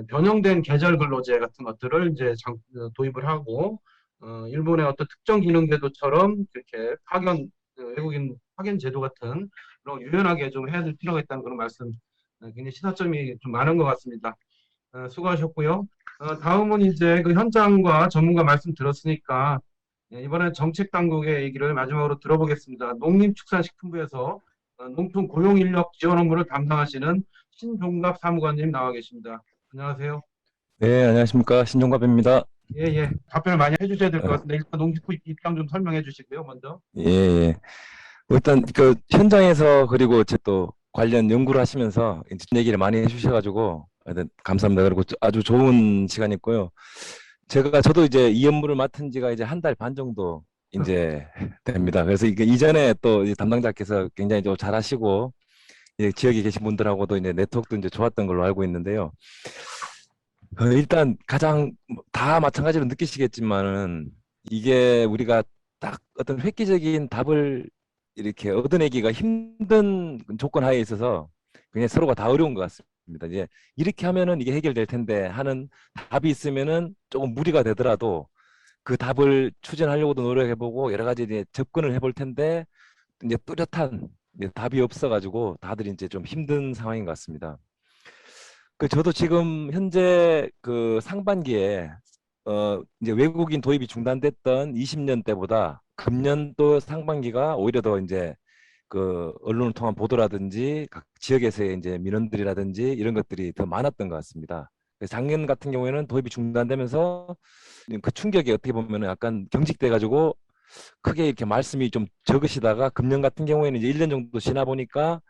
변형된 계절 근로제 같은 것들을 이제 도입을 하고 일본의 어떤 특정 기능 제도처럼 이렇게 외국인 파견 제도 같은 그런 유연하게 좀 해야 될 필요가 있다는 그런 말씀 굉장히 시사점이 좀 많은 것 같습니다. 수고하셨고요. 다음은 이제 그 현장과 전문가 말씀 들었으니까 이번엔 정책 당국의 얘기를 마지막으로 들어보겠습니다. 농림축산식품부에서 농촌 고용인력 지원 업무를 담당하시는 신종갑 사무관님 나와 계십니다. 안녕하세요. 네, 안녕하십니까. 신종갑입니다. 예. 답변을 많이 해주셔야 될 것 같습니다. 일단 농식품 입장 좀 설명해 주시고요, 먼저. 예. 일단 그 현장에서 그리고 제 또 관련 연구를 하시면서 얘기를 많이 해주셔가지고 하여튼 감사합니다. 그리고 아주 좋은 시간이었고요. 저도 이제 이 업무를 맡은 지가 이제 한 달 반 정도 이제 됩니다. 그래서 이게 이전에 또 담당자께서 굉장히 좀 잘하시고 지역에 계신 분들하고도 이제 네트워크도 이제 좋았던 걸로 알고 있는데요. 일단 가장 다 마찬가지로 느끼시겠지만은 이게 우리가 딱 어떤 획기적인 답을 이렇게 얻어내기가 힘든 조건 하에 있어서 그냥 서로가 다 어려운 것 같습니다. 이제 이렇게 하면은 이게 해결될 텐데 하는 답이 있으면은 조금 무리가 되더라도 그 답을 추진하려고도 노력해보고 여러 가지 이제 접근을 해볼 텐데 이제 뚜렷한 이제 답이 없어가지고 다들 이제 좀 힘든 상황인 것 같습니다. 저도 지금 현재 그 상반기에 이제 외국인 도입이 중단됐던 20년 때보다 금년도 상반기가 오히려 더 이제 그 언론을 통한 보도라든지 각 지역에서의 이제 민원들이라든지 이런 것들이 더 많았던 것 같습니다. 작년 같은 경우에는 도입이 중단되면서 그 충격이 어떻게 보면 약간 경직돼가지고 크게 이렇게 말씀이 좀 적으시다가 금년 같은 경우에는 이제 1년 정도 지나 보니까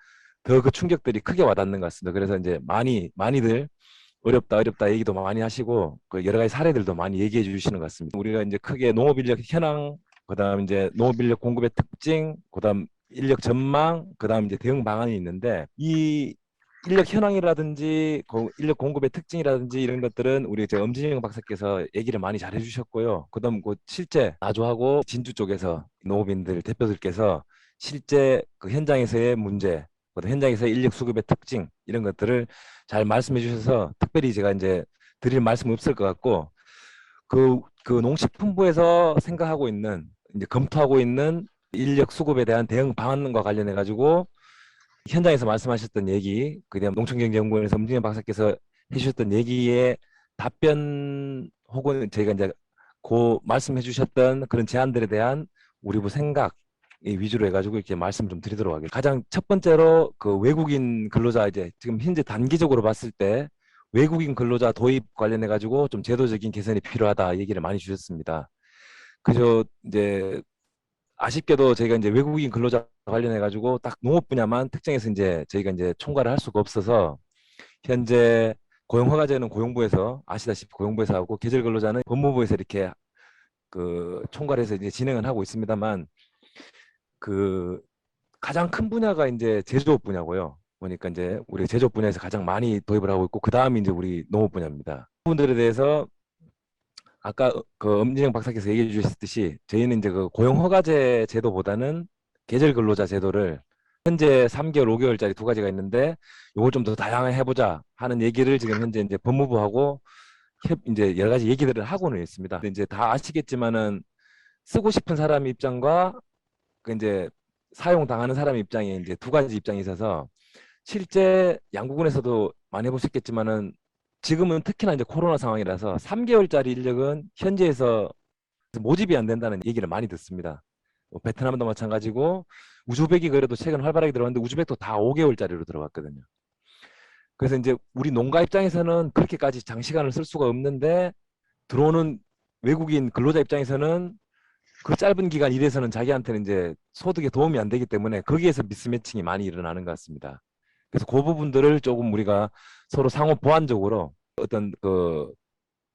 더 그 충격들이 크게 와닿는 것 같습니다. 그래서 이제 많이들 어렵다 얘기도 많이 하시고 그 여러 가지 사례들도 많이 얘기해 주시는 것 같습니다. 우리가 이제 크게 농업인력 현황, 그다음 이제 농업인력 공급의 특징, 그다음 인력 전망, 그다음 이제 대응 방안이 있는데 이 인력 현황이라든지 인력 공급의 특징이라든지 이런 것들은 우리 이제 엄진영 박사께서 얘기를 많이 잘 해주셨고요. 그다음 그 실제 나주하고 진주 쪽에서 농업인들 대표들께서 실제 그 현장에서의 문제, 그다음 현장에서의 인력 수급의 특징 이런 것들을 잘 말씀해 주셔서 특별히 제가 이제 드릴 말씀 없을 것 같고 그 농식품부에서 생각하고 있는 이제 검토하고 있는 인력 수급에 대한 대응 방안과 관련해 가지고 현장에서 말씀하셨던 얘기, 그다음 농촌경제연구원에서 엄진영 박사께서 해주셨던 얘기에 답변 혹은 저희가 이제 그 말씀해 주셨던 그런 제안들에 대한 우리 부 생각 위주로 해가지고 이렇게 말씀 좀 드리도록 하겠습니다. 가장 첫 번째로 그 외국인 근로자 이제 지금 현재 단기적으로 봤을 때 외국인 근로자 도입 관련해 가지고 좀 제도적인 개선이 필요하다 얘기를 많이 주셨습니다. 그저 이제 아쉽게도 저희가 이제 외국인 근로자 관련해 가지고 딱 농업 분야만 특정해서 이제 저희가 이제 총괄을 할 수가 없어서 현재 고용허가제는 고용부에서 아시다시피 고용부에서 하고 계절 근로자는 법무부에서 이렇게 그 총괄해서 이제 진행을 하고 있습니다만 그 가장 큰 분야가 이제 제조업 분야고요. 보니까 이제 우리 제조업 분야에서 가장 많이 도입을 하고 있고 그 다음이 이제 우리 농업 분야입니다. 부분들에 대해서 아까 그 엄진영 박사께서 얘기해 주셨듯이 저희는 이제 그 고용허가제 제도보다는 계절 근로자 제도를 현재 3개월, 5개월짜리 두 가지가 있는데 요걸 좀 더 다양하게 해보자 하는 얘기를 지금 현재 이제 법무부하고 이제 여러 가지 얘기들을 하고는 있습니다. 근데 이제 다 아시겠지만은 쓰고 싶은 사람 입장과 그 이제 사용 당하는 사람 입장에 이제 두 가지 입장이 있어서 실제 양구군에서도 많이 해보셨겠지만은 지금은 특히나 이제 코로나 상황이라서 3개월짜리 인력은 현지에서 모집이 안 된다는 얘기를 많이 듣습니다. 뭐 베트남도 마찬가지고 우즈벡이 그래도 최근 활발하게 들어왔는데 우즈벡도 다 5개월짜리로 들어갔거든요. 그래서 이제 우리 농가 입장에서는 그렇게까지 장시간을 쓸 수가 없는데 들어오는 외국인 근로자 입장에서는 그 짧은 기간 일해서는 자기한테는 이제 소득에 도움이 안 되기 때문에 거기에서 미스매칭이 많이 일어나는 것 같습니다. 그래서 그 부분들을 조금 우리가 서로 상호 보완적으로 어떤 그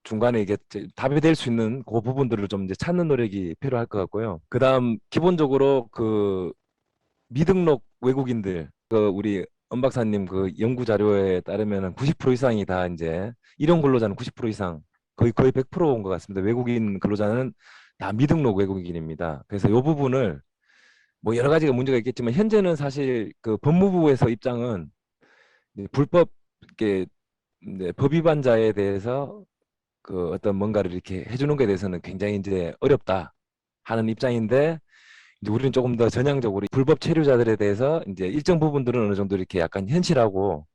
중간에 이게 답이 될 수 있는 그 부분들을 좀 이제 찾는 노력이 필요할 것 같고요. 그다음 기본적으로 그 미등록 외국인들 그 우리 엄 박사님 그 연구 자료에 따르면은 90% 이상이 다 이제 일용 근로자는 90% 이상 거의 100% 온 것 같습니다. 외국인 근로자는 다 미등록 외국인입니다. 그래서 이 부분을 뭐 여러 가지가 문제가 있겠지만 현재는 사실 그 법무부에서 입장은 불법 이렇게 법 위반자에 대해서 그 어떤 뭔가를 이렇게 해주는 것에 대해서는 굉장히 이제 어렵다 하는 입장인데 이제 우리는 조금 더 전향적으로 불법 체류자들에 대해서 이제 일정 부분들은 어느 정도 이렇게 약간 현실하고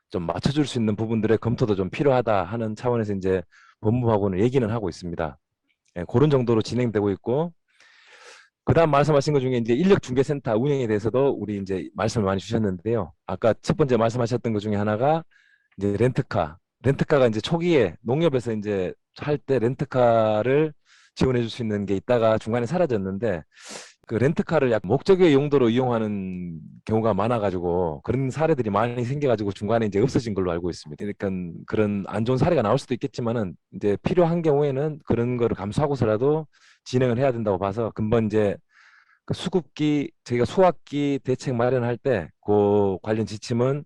좀 맞춰줄 수 있는 부분들의 검토도 좀 필요하다 하는 차원에서 이제 법무부하고는 얘기는 하고 있습니다. 예, 그런 정도로 진행되고 있고 그다음 말씀하신 것 중에 이제 인력중개센터 운영에 대해서도 우리 이제 말씀을 많이 주셨는데요. 아까 첫 번째 말씀하셨던 것 중에 하나가 이제 렌트카가 이제 초기에 농협에서 이제 할 때 렌트카를 지원해 줄 수 있는 게 있다가 중간에 사라졌는데 그 렌트카를 약 목적의 용도로 이용하는 경우가 많아가지고 그런 사례들이 많이 생겨가지고 중간에 이제 없어진 걸로 알고 있습니다. 그러니까 그런 안 좋은 사례가 나올 수도 있겠지만은 이제 필요한 경우에는 그런 거를 감수하고서라도 진행을 해야 된다고 봐서 금번 이제 그 수급기 저희가 수학기 대책 마련할 때 그 관련 지침은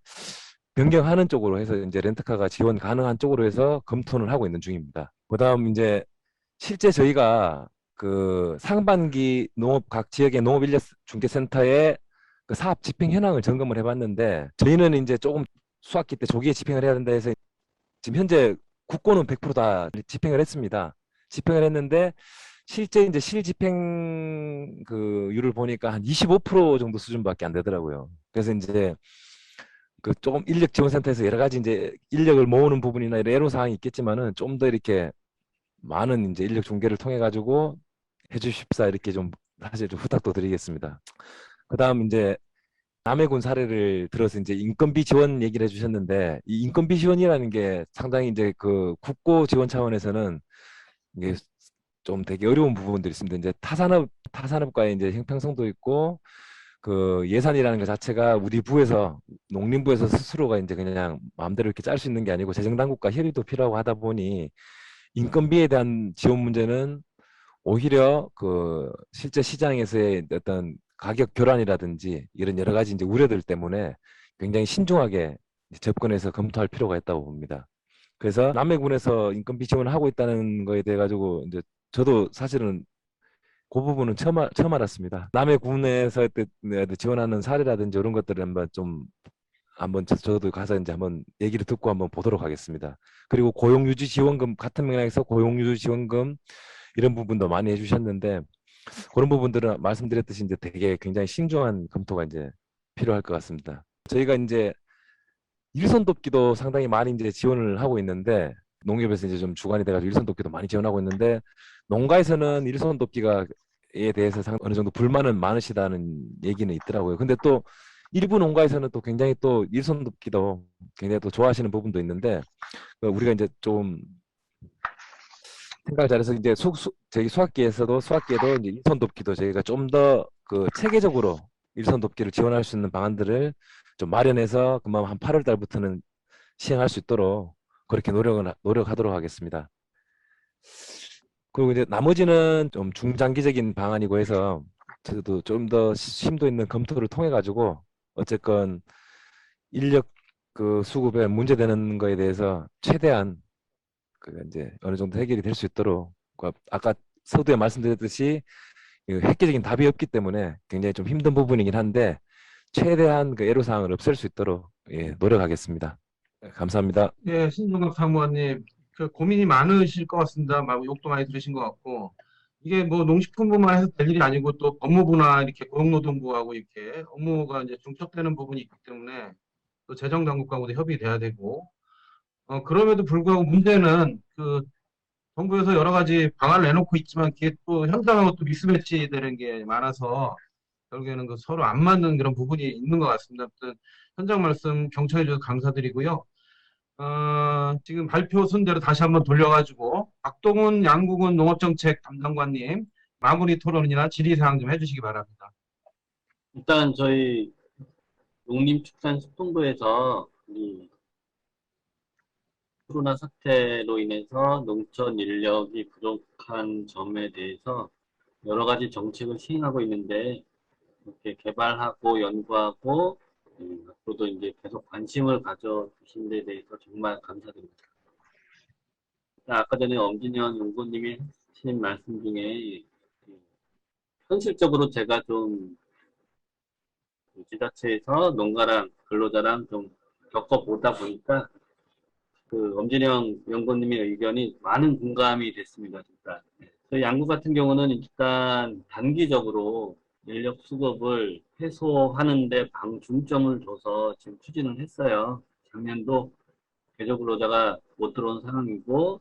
변경하는 쪽으로 해서 이제 렌트카가 지원 가능한 쪽으로 해서 검토를 하고 있는 중입니다. 그다음 이제 실제 저희가 그 상반기 농업 각 지역의 농업 인력 중개센터의 그 사업 집행 현황을 점검을 해봤는데 저희는 이제 조금 수학기 때 조기에 집행을 해야 된다 해서 지금 현재 국고는 100%다 집행을 했습니다. 집행을 했는데 실제 이제 실집행 그 율을 보니까 한 25% 정도 수준밖에 안 되더라고요. 그래서 이제 그 조금 인력 지원센터에서 여러 가지 이제 인력을 모으는 부분이나 이런 애로 사항이 있겠지만은 좀 더 이렇게 많은 이제 인력 중개를 통해 가지고 해주십사 이렇게 좀 사실 좀 부탁도 드리겠습니다. 그다음 이제 남해군 사례를 들어서 이제 인건비 지원 얘기를 해주셨는데 이 인건비 지원이라는 게 상당히 이제 그 국고 지원 차원에서는 이게 좀 되게 어려운 부분들이 있습니다. 이제 타산업과의 이제 형평성도 있고 그 예산이라는 것 자체가 우리 부에서 농림부에서 스스로가 이제 그냥 마음대로 이렇게 짤 수 있는 게 아니고 재정당국과 협의도 필요하고 하다 보니 인건비에 대한 지원 문제는 오히려 그 실제 시장에서의 어떤 가격 교란이라든지 이런 여러 가지 이제 우려들 때문에 굉장히 신중하게 접근해서 검토할 필요가 있다고 봅니다. 그래서 남해군에서 인건비 지원을 하고 있다는 거에 대해 가지고 이제 저도 사실은 그 부분은 처음 알았습니다. 남해군에서 지원하는 사례라든지 이런 것들을 한번 저도 가서 이제 한번 얘기를 듣고 한번 보도록 하겠습니다. 그리고 고용유지 지원금 같은 맥락에서 고용유지 지원금 이런 부분도 많이 해주셨는데 그런 부분들은 말씀드렸듯이 이제 되게 굉장히 신중한 검토가 이제 필요할 것 같습니다. 저희가 이제 일손 돕기도 상당히 많이 이제 지원을 하고 있는데 농협에서 이제 좀 주관이 돼가지고 일손 돕기도 많이 지원하고 있는데 농가에서는 일손 돕기가에 대해서 어느 정도 불만은 많으시다는 얘기는 있더라고요. 근데 또 일부 농가에서는 또 굉장히 또 일손 돕기도 굉장히 또 좋아하시는 부분도 있는데 우리가 이제 좀 생각을 잘해서 이제 저희 수학기에도 이제 일손 돕기도 저희가 좀 더 그 체계적으로 일손 돕기를 지원할 수 있는 방안들을 좀 마련해서 그만 한 8월 달부터는 시행할 수 있도록 그렇게 노력하도록 하겠습니다. 그리고 이제 나머지는 좀 중장기적인 방안이고 해서 저도 좀 더 심도 있는 검토를 통해 가지고 어쨌건 인력 그 수급에 문제되는 거에 대해서 최대한 그 이제 어느 정도 해결이 될 수 있도록 아까 서두에 말씀드렸듯이 획기적인 답이 없기 때문에 굉장히 좀 힘든 부분이긴 한데 최대한 그 애로사항을 없앨 수 있도록 노력하겠습니다. 감사합니다. 예, 신종각 사무관님, 그 고민이 많으실 것 같습니다. 막 욕도 많이 들으신 것 같고, 이게 뭐 농식품부만 해서 될 일이 아니고 또 법무부나 이렇게 고용노동부하고 이렇게 업무가 이제 중첩되는 부분이 있기 때문에 또 재정당국하고도 협의돼야 되고, 그럼에도 불구하고 문제는 그 정부에서 여러 가지 방안을 내놓고 있지만 그게 또 현장하고 또 미스매치 되는 게 많아서 결국에는 그 서로 안 맞는 그런 부분이 있는 것 같습니다. 아무튼 현장 말씀 경청해 주셔서 감사드리고요. 지금 발표 순대로 다시 한번 돌려가지고 박동훈 양구군 농업정책 담당관님 마무리 토론이나 질의사항 좀 해주시기 바랍니다. 일단 저희 농림축산식품부에서 이 코로나 사태로 인해서 농촌 인력이 부족한 점에 대해서 여러 가지 정책을 시행하고 있는데 이렇게 개발하고 연구하고 앞으로도 이제 계속 관심을 가져주신 데 대해서 정말 감사드립니다. 아까 전에 엄진영 연구님이 하신 말씀 중에 현실적으로 제가 좀 지자체에서 농가랑 근로자랑 좀 겪어보다 보니까 그 엄진영 연구님의 의견이 많은 공감이 됐습니다. 진짜. 저희 양구 같은 경우는 일단 단기적으로 인력 수급을 해소하는데 중점을 둬서 지금 추진을 했어요. 작년도 계절 근로자가 못 들어온 상황이고,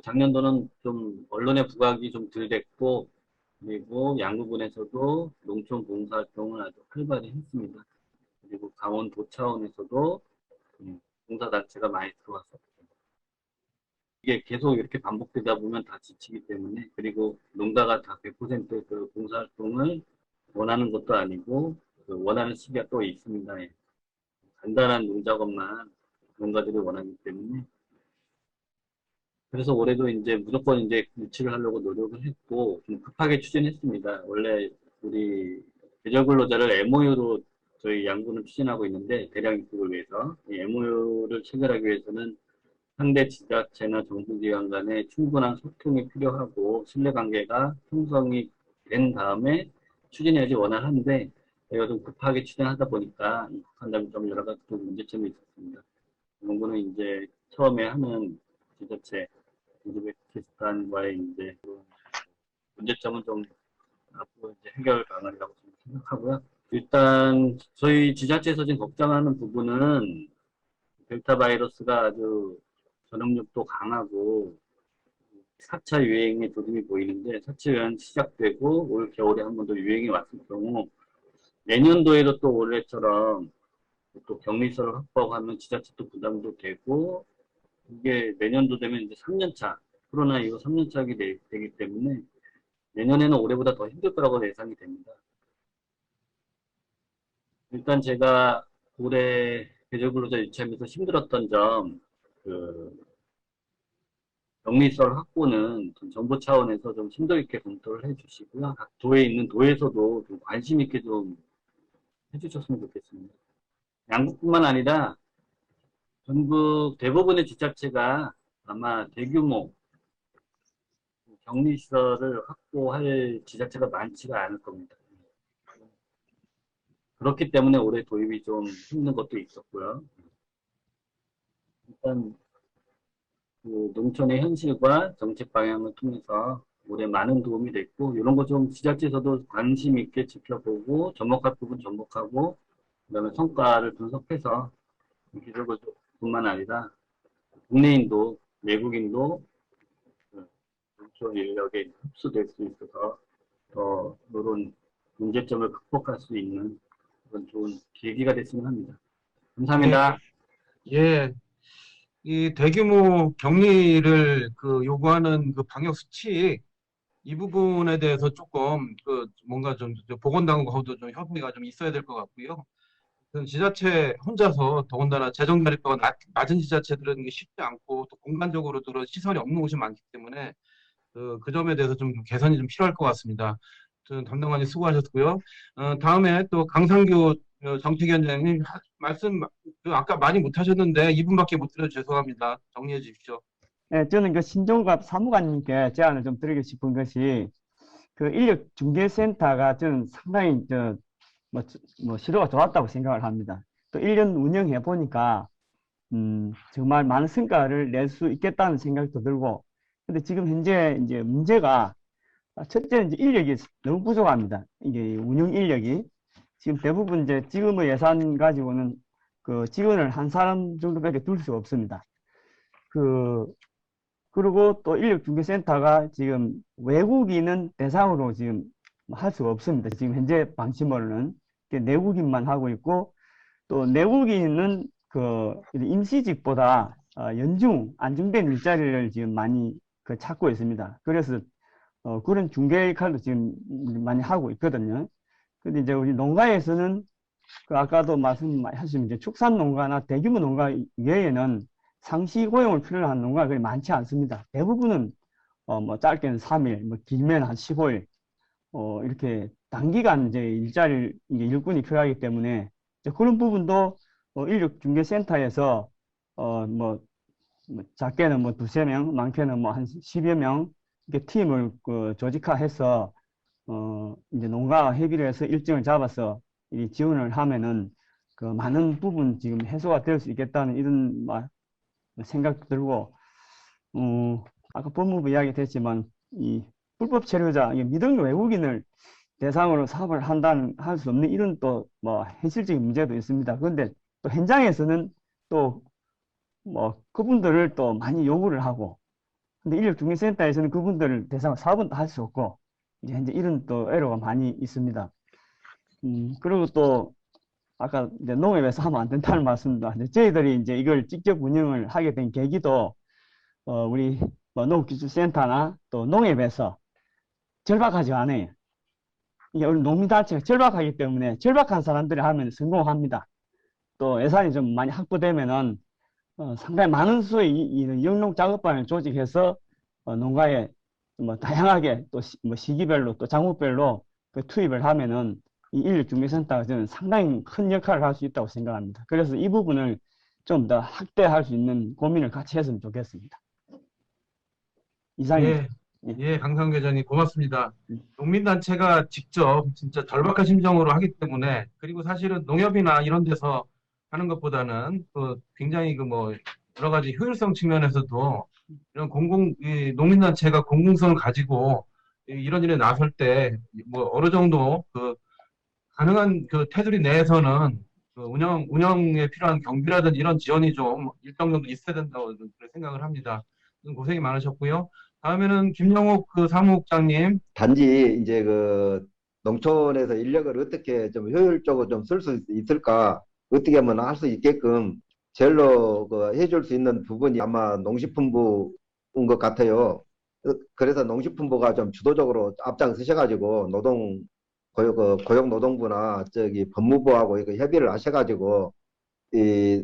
작년도는 좀 언론의 부각이 좀 덜 됐고, 그리고 양구군에서도 농촌 봉사활동을 아주 활발히 했습니다. 그리고 강원도 차원에서도 봉사단체가 많이 들어왔었고, 이게 계속 이렇게 반복되다 보면 다 지치기 때문에, 그리고 농가가 다 100% 봉사활동을 원하는 것도 아니고 원하는 시기가 또 있습니다. 예. 간단한 농작업만 농가들이 원하기 때문에, 그래서 올해도 이제 무조건 이제 유치를 하려고 노력을 했고 좀 급하게 추진했습니다. 원래 우리 계절 근로자를 MOU로 저희 양구는 추진하고 있는데 대량 입국을 위해서 이 MOU를 체결하기 위해서는 상대 지자체나 정부기관 간에 충분한 소통이 필요하고 신뢰관계가 형성이 된 다음에 추진해야지 원활한데 저희가 좀 급하게 추진하다 보니까 한다면 좀 여러 가지 문제점이 있었습니다. 연구는 이제 처음에 하는 지자체 우즈베키스탄과의 이제 문제점은 좀 앞으로 이제 해결 방안이라고 생각하고요. 일단 저희 지자체에서 지금 걱정하는 부분은 델타 바이러스가 아주 전염력도 강하고 4차 유행의 조짐이 보이는데 4차 유행 시작되고 올 겨울에 한 번 더 유행이 왔을 경우 내년도에도 또 올해처럼 또 격리서를 확보하면 지자체도 부담도 되고 이게 내년도 되면 이제 3년차 코로나 이후 3년차가 되기 때문에 내년에는 올해보다 더 힘들 거라고 예상이 됩니다. 일단 제가 올해 계절 근로자 유치하면서 힘들었던 점, 격리설 확보는 좀 정부 차원에서 좀 심도 있게 검토를 해주시고요. 각 도에 있는 도에서도 좀 관심 있게 좀 해주셨으면 좋겠습니다. 양구뿐만 아니라 전국 대부분의 지자체가 아마 대규모 격리시설을 확보할 지자체가 많지가 않을 겁니다. 그렇기 때문에 올해 도입이 좀 힘든 것도 있었고요. 일단 그 농촌의 현실과 정책 방향을 통해서 올해 많은 도움이 됐고 이런 거 좀 지자체에서도 관심 있게 지켜보고 접목할 부분 접목하고 그다음에 성과를 분석해서 기술뿐만 아니라 국내인도 외국인도 농촌 인력에 흡수될 수 있어서 더 이런 문제점을 극복할 수 있는 그런 좋은 계기가 됐으면 합니다. 감사합니다. 예. 이 대규모 격리를 요구하는 그 방역 수칙 이 부분에 대해서 조금 뭔가 좀 보건당국하고도 좀 협의가 좀 있어야 될 것 같고요. 지자체 혼자서 더군다나 재정 자립도가 낮은 지자체들은 이게 쉽지 않고 또 공간적으로도 그런 시설이 없는 곳이 많기 때문에 그 점에 대해서 좀 개선이 좀 필요할 것 같습니다. 담당관님 수고하셨고요. 다음에 또 강상규 정책위원장님 말씀 아까 많이 못하셨는데 2분밖에 못 드려서 죄송합니다. 정리해 주십시오. 네, 저는 그 신종갑 사무관님께 제안을 좀 드리고 싶은 것이 그 인력중개센터가 저는 상당히 시도가 좋았다고 생각을 합니다. 또 1년 운영해 보니까 정말 많은 성과를 낼 수 있겠다는 생각도 들고, 근데 지금 현재 이제 문제가 첫째는 이제 인력이 너무 부족합니다. 이게 운영 인력이 지금 대부분 이제 지금의 예산 가지고는 그 직원을 한 사람 정도밖에 둘 수 없습니다. 그리고 또 인력중개센터가 지금 외국인은 대상으로 지금 할 수가 없습니다. 지금 현재 방침으로는 내국인만 하고 있고, 또 내국인은 그 임시직보다 연중 안정된 일자리를 지금 많이 찾고 있습니다. 그래서 그런 중개 역할도 지금 많이 하고 있거든요. 근데 이제 우리 농가에서는 아까도 말씀하신 이제 축산 농가나 대규모 농가 외에는 상시 고용을 필요로 하는 농가가 그리 많지 않습니다. 대부분은 뭐 짧게는 3일, 뭐 길면 한 15일, 이렇게 단기간 이제 이제 일꾼이 필요하기 때문에 이제 그런 부분도 인력중개센터에서 뭐 작게는 뭐 2~3명, 많게는 뭐 한 10여 명 이렇게 팀을 조직화해서 이제 농가와 협의를 해서 일정을 잡아서 이 지원을 하면은 그 많은 부분 지금 해소가 될 수 있겠다는 이런 생각 들고, 아까 법무부 이야기 됐지만 이 불법 체류자, 미등록 외국인을 대상으로 사업을 할 수 없는 이런 또 뭐 현실적인 문제도 있습니다. 그런데 또 현장에서는 또 뭐 그분들을 또 많이 요구를 하고, 근데 인력중개센터에서는 그분들을 대상으로 사업은 할 수 없고, 이제 현재 이런 또 애로가 많이 있습니다. 그리고 또 아까 이제 농협에서 하면 안 된다는 말씀도 하는데, 저희들이 이제 이걸 직접 운영을 하게 된 계기도 우리 뭐 농업기술센터나 또 농협에서 절박하지 않아요. 이게 우리 농민단체가 절박하기 때문에 절박한 사람들이 하면 성공합니다. 또 예산이 좀 많이 확보되면은 상당히 많은 수의 이 영농 작업반을 조직해서 농가에 뭐 다양하게 또 뭐 시기별로 또 작물별로 투입을 하면은 이 인력중개센터가 저는 상당히 큰 역할을 할 수 있다고 생각합니다. 그래서 이 부분을 좀 더 확대할 수 있는 고민을 같이 했으면 좋겠습니다. 이상입니다. 예, 강상규 회장님 고맙습니다. 농민단체가 직접 진짜 절박한 심정으로 하기 때문에, 그리고 사실은 농협이나 이런 데서 하는 것보다는 굉장히 뭐 여러 가지 효율성 측면에서도 이런 농민단체가 공공성을 가지고 이런 일에 나설 때 뭐 어느 정도 가능한 테두리 내에서는 운영에 필요한 경비라든지 이런 지원이 좀 일정 정도 있어야 된다고 생각을 합니다. 고생이 많으셨고요. 다음에는 김영욱 사무국장님. 단지 이제 농촌에서 인력을 어떻게 좀 효율적으로 좀 쓸 수 있을까, 어떻게 하면 할 수 있게끔 제일로 해줄 수 있는 부분이 아마 농식품부인 것 같아요. 그래서 농식품부가 좀 주도적으로 앞장서셔가지고 고용노동부나 법무부하고 이거 협의를 하셔가지고 이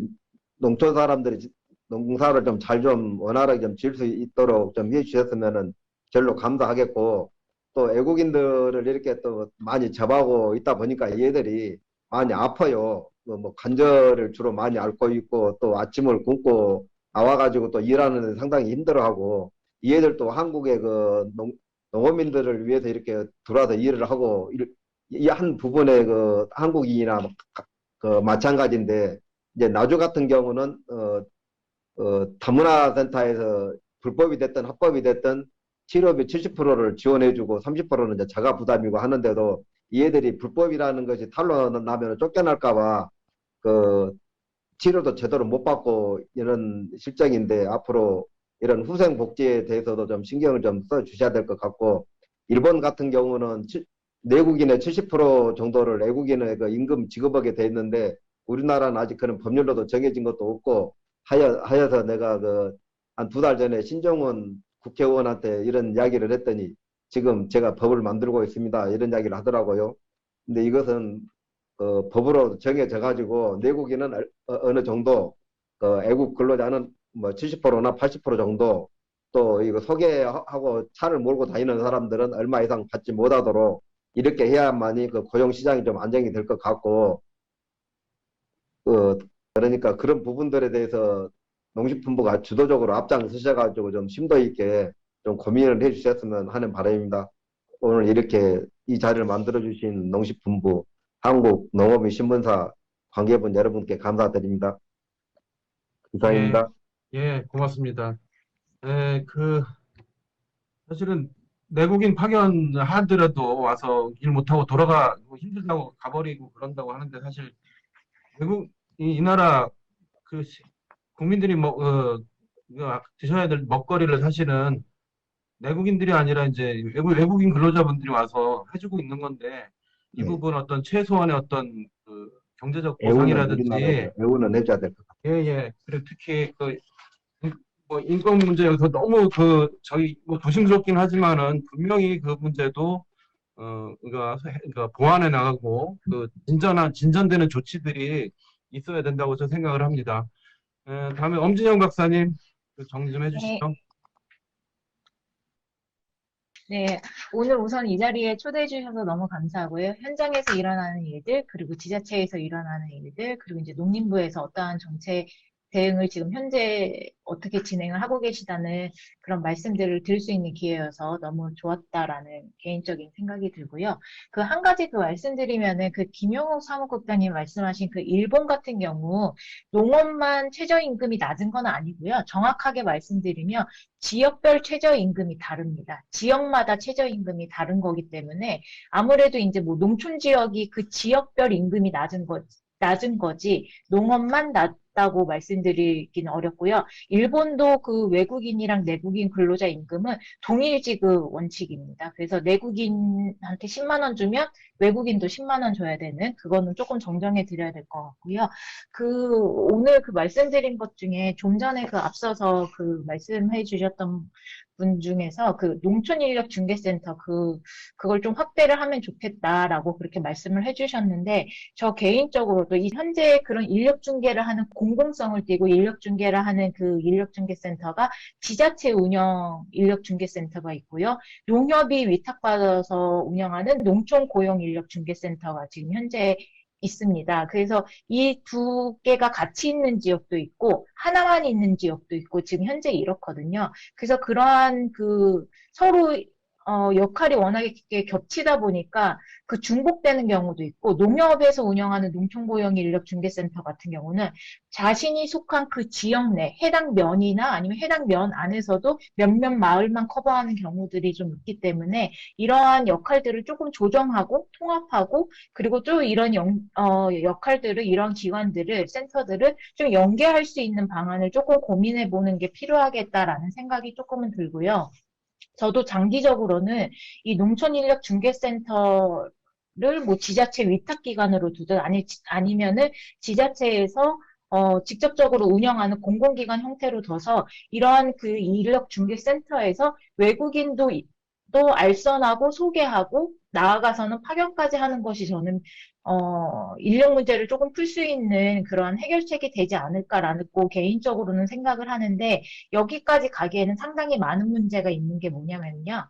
농촌 사람들이 농사를 좀 원활하게 좀 지을 수 있도록 좀 해주셨으면은 절로 감사하겠고, 또 외국인들을 이렇게 또 많이 접하고 있다 보니까 얘들이 많이 아파요. 뭐 관절을 주로 많이 앓고 있고, 또 아침을 굶고 나와가지고 또 일하는 데 상당히 힘들어하고, 얘들 또 한국의 농어민들을 위해서 이렇게 들어와서 일을 하고, 이 한 부분에 한국인이나 마찬가지인데, 이제 나주 같은 경우는 다문화센터에서 불법이 됐든 합법이 됐든 치료비 70%를 지원해주고 30%는 이제 자가 부담이고 하는데도, 얘들이 불법이라는 것이 탄로나면 쫓겨날까봐 치료도 제대로 못 받고 이런 실정인데, 앞으로 이런 후생 복지에 대해서도 좀 신경을 좀 써 주셔야 될 것 같고, 일본 같은 경우는 내국인의 70% 정도를 외국인의 임금 지급하게 돼 있는데, 우리나라는 아직 그런 법률로도 정해진 것도 없고 하여서 내가 한 2달 전에 신정원 국회의원한테 이런 이야기를 했더니, 지금 제가 법을 만들고 있습니다 이런 이야기를 하더라고요. 근데 이것은 법으로 정해져 가지고 내국인은 어느 정도, 외국 근로자는 뭐 70%나 80% 정도, 또 이거 소개하고 차를 몰고 다니는 사람들은 얼마 이상 받지 못하도록 이렇게 해야만이 고용 시장이 좀 안정이 될 것 같고, 그러니까 그런 부분들에 대해서 농식품부가 주도적으로 앞장서셔가지고 좀 심도 있게 좀 고민을 해주셨으면 하는 바람입니다. 오늘 이렇게 이 자리를 만들어주신 농식품부 한국농업인 신문사 관계분 여러분께 감사드립니다. 이상입니다. 예, 고맙습니다. 사실은 내국인 파견하더라도 와서 일 못하고 돌아가고 힘들다고 가버리고 그런다고 하는데 사실 이 나라 국민들이 이거 드셔야 될 먹거리를 사실은 내국인들이 아니라 이제 외국인 근로자분들이 와서 해주고 있는 건데 이 부분 어떤 최소한의 어떤 그 경제적 보상이라든지 애우는 해줘야 될 것 같아요. 예. 그리고 특히 뭐 인권 문제 여기서 너무 저희 뭐 조심스럽긴 하지만은 분명히 그 문제도 그러니까 보완해 나가고 진전되는 조치들이 있어야 된다고 저는 생각을 합니다. 다음에 엄진영 박사님 정리 좀 해주시죠. 네, 오늘 우선 이 자리에 초대해 주셔서 너무 감사하고요. 현장에서 일어나는 일들, 그리고 지자체에서 일어나는 일들, 그리고 이제 농림부에서 어떠한 정책 대응을 지금 현재 어떻게 진행을 하고 계시다는 그런 말씀들을 들을 수 있는 기회여서 너무 좋았다라는 개인적인 생각이 들고요. 그 한 가지 말씀드리면은 김용욱 사무국장님 말씀하신 일본 같은 경우 농업만 최저임금이 낮은 건 아니고요. 정확하게 말씀드리면 지역별 최저임금이 다릅니다. 지역마다 최저임금이 다른 거기 때문에 아무래도 이제 뭐 농촌 지역이 그 지역별 임금이 낮은 거지 농업만 낮다고 말씀드리기는 어렵고요. 일본도 외국인이랑 내국인 근로자 임금은 동일 지급 원칙입니다. 그래서 내국인한테 10만 원 주면 외국인도 10만 원 줘야 되는 그거는 조금 정정해 드려야 될 것 같고요. 오늘 말씀드린 것 중에 좀 전에 앞서서 말씀해 주셨던 분 중에서 농촌인력중개센터 그걸 좀 확대를 하면 좋겠다라고 그렇게 말씀을 해주셨는데 저 개인적으로도 현재 그런 인력중개를 하는 공공성을 띠고 인력중개를 하는 인력중개센터가 지자체 운영 인력중개센터가 있고요. 농협이 위탁받아서 운영하는 농촌고용인력중개센터가 지금 현재 있습니다. 그래서 이 두 개가 같이 있는 지역도 있고 하나만 있는 지역도 있고 지금 현재 이렇거든요. 그래서 그러한 서로 역할이 워낙에 겹치다 보니까 중복되는 경우도 있고 농협에서 운영하는 농촌고용인력중개센터 같은 경우는 자신이 속한 지역 내 해당 면이나 아니면 해당 면 안에서도 몇몇 마을만 커버하는 경우들이 좀 있기 때문에 이러한 역할들을 조금 조정하고 통합하고 그리고 또 이런 역할들을 이런 기관들을 센터들을 좀 연계할 수 있는 방안을 조금 고민해 보는 게 필요하겠다라는 생각이 조금은 들고요. 저도 장기적으로는 이 농촌인력중개센터를 뭐 지자체 위탁기관으로 두든 아니면은 지자체에서 직접적으로 운영하는 공공기관 형태로 둬서 이러한 인력중개센터에서 외국인도 또 알선하고 소개하고 나아가서는 파견까지 하는 것이 저는 인력 문제를 조금 풀 수 있는 그런 해결책이 되지 않을까라는 개인적으로는 생각을 하는데 여기까지 가기에는 상당히 많은 문제가 있는 게 뭐냐면요.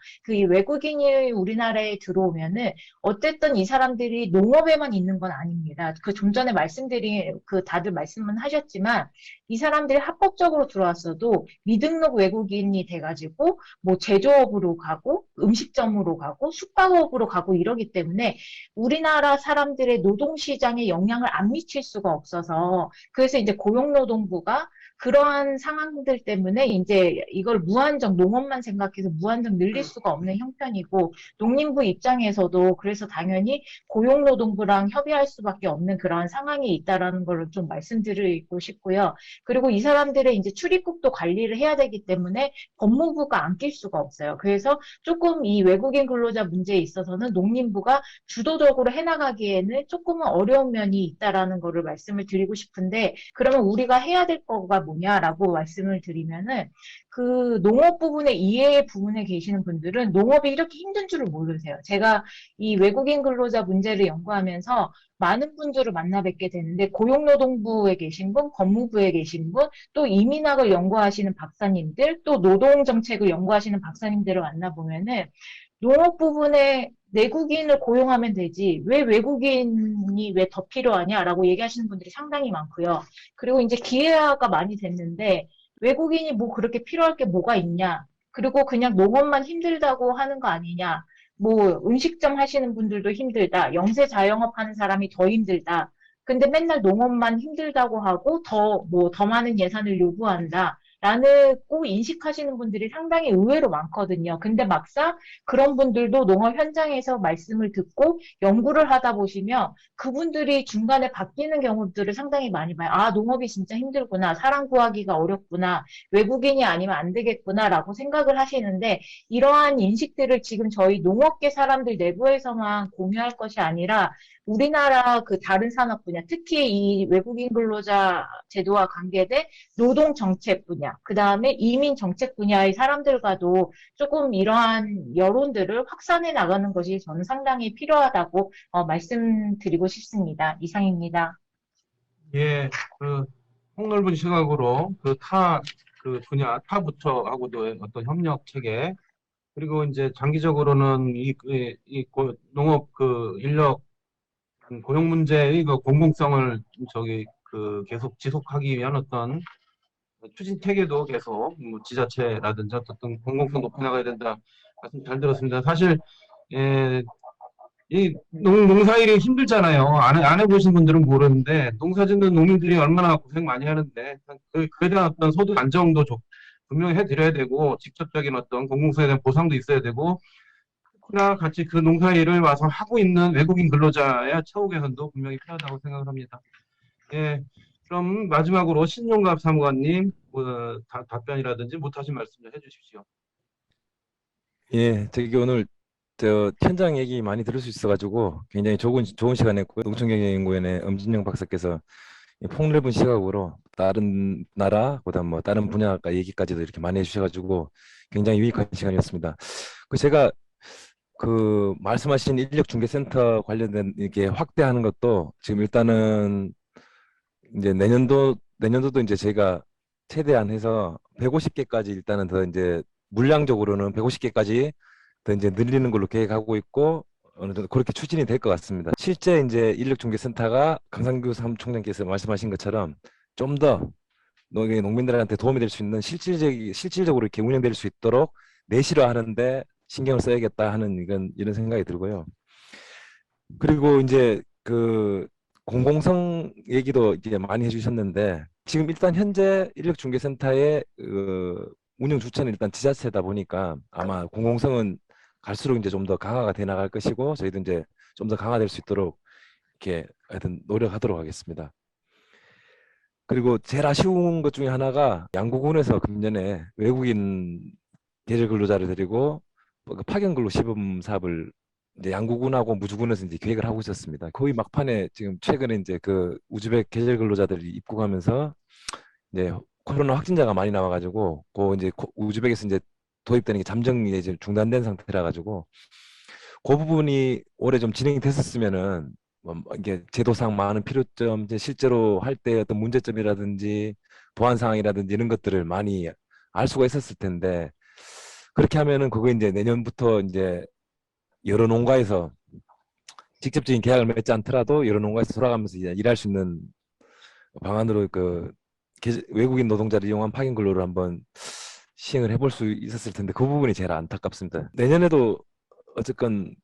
외국인이 우리나라에 들어오면은 어쨌든 이 사람들이 농업에만 있는 건 아닙니다. 좀 전에 말씀드린 다들 말씀은 하셨지만 이 사람들이 합법적으로 들어왔어도 미등록 외국인이 돼가지고 뭐 제조업으로 가고 음식점으로 가고 숙박업으로 가고 이러기 때문에 우리나라 사람들의 노동시장에 영향을 안 미칠 수가 없어서 그래서 이제 고용노동부가 그러한 상황들 때문에 이제 이걸 무한정 농업만 생각해서 무한정 늘릴 수가 없는 형편이고 농림부 입장에서도 그래서 당연히 고용노동부랑 협의할 수밖에 없는 그러한 상황이 있다라는 걸 좀 말씀드리고 싶고요. 그리고 이 사람들의 이제 출입국도 관리를 해야 되기 때문에 법무부가 안 낄 수가 없어요. 그래서 조금 이 외국인 근로자 문제에 있어서는 농림부가 주도적으로 해나가기에는 조금은 어려운 면이 있다라는 거를 말씀을 드리고 싶은데 그러면 우리가 해야 될 거가 뭐냐라고 말씀을 드리면은 농업 부분의 이해 부분에 계시는 분들은 농업이 이렇게 힘든 줄을 모르세요. 제가 이 외국인 근로자 문제를 연구하면서 많은 분들을 만나 뵙게 되는데 고용노동부에 계신 분, 법무부에 계신 분, 또 이민학을 연구하시는 박사님들, 또 노동정책을 연구하시는 박사님들을 만나보면은 농업 부분에 내국인을 고용하면 되지 왜 외국인이 왜 더 필요하냐라고 얘기하시는 분들이 상당히 많고요. 그리고 이제 기회가 많이 됐는데 외국인이 뭐 그렇게 필요할 게 뭐가 있냐? 그리고 그냥 농업만 힘들다고 하는 거 아니냐? 뭐 음식점 하시는 분들도 힘들다. 영세 자영업 하는 사람이 더 힘들다. 근데 맨날 농업만 힘들다고 하고 더 많은 예산을 요구한다. 라고 인식하시는 분들이 상당히 의외로 많거든요. 근데 막상 그런 분들도 농업 현장에서 말씀을 듣고 연구를 하다 보시면 그분들이 중간에 바뀌는 경우들을 상당히 많이 봐요. 아, 농업이 진짜 힘들구나. 사람 구하기가 어렵구나. 외국인이 아니면 안 되겠구나라고 생각을 하시는데 이러한 인식들을 지금 저희 농업계 사람들 내부에서만 공유할 것이 아니라 우리나라 그 다른 산업 분야, 특히 이 외국인 근로자 제도와 관계된 노동 정책 분야, 그 다음에 이민 정책 분야의 사람들과도 조금 이러한 여론들을 확산해 나가는 것이 저는 상당히 필요하다고 말씀드리고 싶습니다. 이상입니다. 예, 그 폭넓은 시각으로 그 분야 타 부처하고도 어떤 협력 체계 그리고 이제 장기적으로는 농업 그 인력 고용 문제의 그 공공성을 계속 지속하기 위한 어떤 추진 체계도 계속 뭐 지자체라든지 어떤 공공성 높여나가야 된다 말씀 잘 들었습니다. 사실 이 농사일이 힘들잖아요. 안 해보신 분들은 모르는데 농사 짓는 농민들이 얼마나 고생 많이 하는데 그에 대한 어떤 소득 안정도 분명히 해드려야 되고 직접적인 어떤 공공성에 대한 보상도 있어야 되고 특히나 같이 그 농사일을 와서 하고 있는 외국인 근로자의 처우 개선도 분명히 필요하다고 생각을 합니다. 예, 그럼 마지막으로 신용갑 사무관님 답변이라든지 못하신 말씀 좀 해주십시오. 예, 저기 오늘 현장 얘기 많이 들을 수 있어가지고 굉장히 좋은 시간이었고요. 농촌경제연구원의 엄진영 박사께서 이 폭넓은 시각으로 다른 나라, 그다음 뭐 다른 분야 얘기까지도 이렇게 많이 해주셔가지고 굉장히 유익한 시간이었습니다. 제가 그 말씀하신 인력중개센터 관련된 이게 확대하는 것도 지금 일단은 이제 내년도도 이제 제가 최대한 해서 150개까지 일단은 더 이제 물량적으로는 150개까지 더 이제 늘리는 걸로 계획하고 있고 어느 정도 그렇게 추진이 될 것 같습니다. 실제 이제 인력중개센터가 강상규 사무총장께서 말씀하신 것처럼 좀 더 농민들한테 도움이 될 수 있는 실질적으로 이렇게 운영될 수 있도록 내실화 하는데 신경을 써야겠다 하는 이런 생각이 들고요. 그리고 이제 그 공공성 얘기도 이제 많이 해주셨는데 지금 일단 현재 인력중개센터의 운영 주체는 일단 지자체다 보니까 아마 공공성은 갈수록 이제 좀 더 강화가 돼 나갈 것이고 저희도 이제 좀 더 강화될 수 있도록 이렇게 하여튼 노력하도록 하겠습니다. 그리고 제일 아쉬운 것 중에 하나가 양구군에서 금년에 외국인 계절 근로자를 데리고 파견근로 시범 사업을 이제 양구군하고 무주군에서 이제 계획을 하고 있었습니다. 거의 막판에 지금 최근에 이제 그 우즈벡 계절 근로자들이 입국하면서 이제 코로나 확진자가 많이 나와가지고 이제 우즈벡에서 이제 도입되는 게 잠정이 이제 중단된 상태라 가지고 그 부분이 올해 좀 진행이 됐었으면은 뭐 이게 제도상 많은 필요점, 이제 실제로 할 때 어떤 문제점이라든지 보안 상황이라든지 이런 것들을 많이 알 수가 있었을 텐데 그렇게 하면은 그거 이제 내년부터 이제 여러 농가에서 직접적인 계약을 맺지 않더라도 여러 농가에서 돌아가면서 이제 일할 수 있는 방안으로 외국인 노동자를 이용한 파견 근로를 한번 시행을 해볼 수 있었을 텐데 그 부분이 제일 안타깝습니다. 내년에도 어쨌건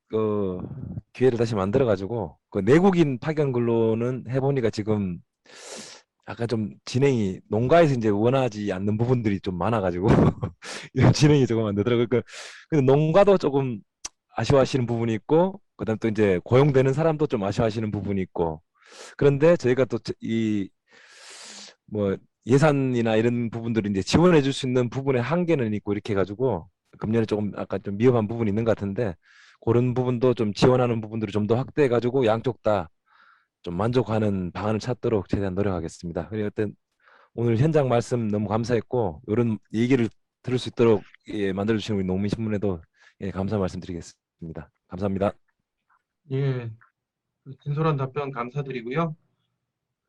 기회를 다시 만들어 가지고 그 내국인 파견 근로는 해보니까 지금 약간 좀 진행이 농가에서 이제 원하지 않는 부분들이 좀 많아가지고 이런 진행이 조금 안 되더라고요. 근데 농가도 조금 아쉬워하시는 부분이 있고 그다음 또 이제 고용되는 사람도 좀 아쉬워하시는 부분이 있고 그런데 저희가 또 뭐 예산이나 이런 부분들을 이제 지원해 줄 수 있는 부분의 한계는 있고 이렇게 해가지고 금년에 조금 아까 좀 미흡한 부분이 있는 것 같은데 그런 부분도 좀 지원하는 부분들을 좀 더 확대해가지고 양쪽 다 좀 만족하는 방안을 찾도록 최대한 노력하겠습니다. 그리고 오늘 현장 말씀 너무 감사했고 이런 얘기를 들을 수 있도록 만들어주신 우리 농민신문에도 감사 말씀드리겠습니다. 감사합니다. 예, 진솔한 답변 감사드리고요.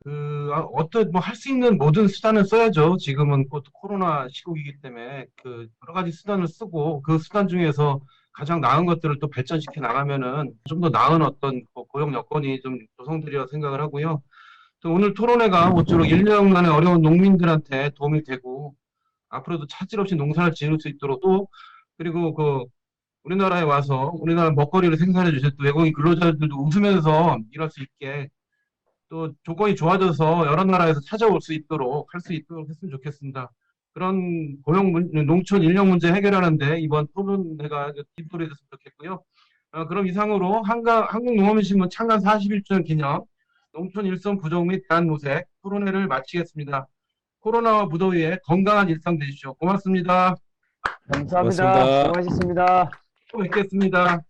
뭐 할 수 있는 모든 수단을 써야죠. 지금은 또 코로나 시국이기 때문에 여러 가지 수단을 쓰고 그 수단 중에서 가장 나은 것들을 또 발전시켜 나가면은 좀 더 나은 어떤 고용 여건이 좀 조성되리라 생각을 하고요. 또 오늘 토론회가 모쪼록 1년간의 어려운 농민들한테 도움이 되고 앞으로도 차질 없이 농사를 지을 수 있도록 또 그리고 우리나라에 와서 우리나라 먹거리를 생산해 주셨던 외국인 근로자들도 웃으면서 일할 수 있게 또 조건이 좋아져서 여러 나라에서 찾아올 수 있도록 할 수 있도록 했으면 좋겠습니다. 그런 농촌 인력 문제 해결하는데 이번 토론회가 뒷불이 됐으면 좋겠고요. 그럼 이상으로 한국농업인신문 창간 41주년 기념 농촌 일선 부족 및 대안모색 토론회를 마치겠습니다. 코로나와 무더위에 건강한 일상 되십시오. 고맙습니다. 감사합니다. 고맙습니다. 수고하셨습니다. 또 뵙겠습니다.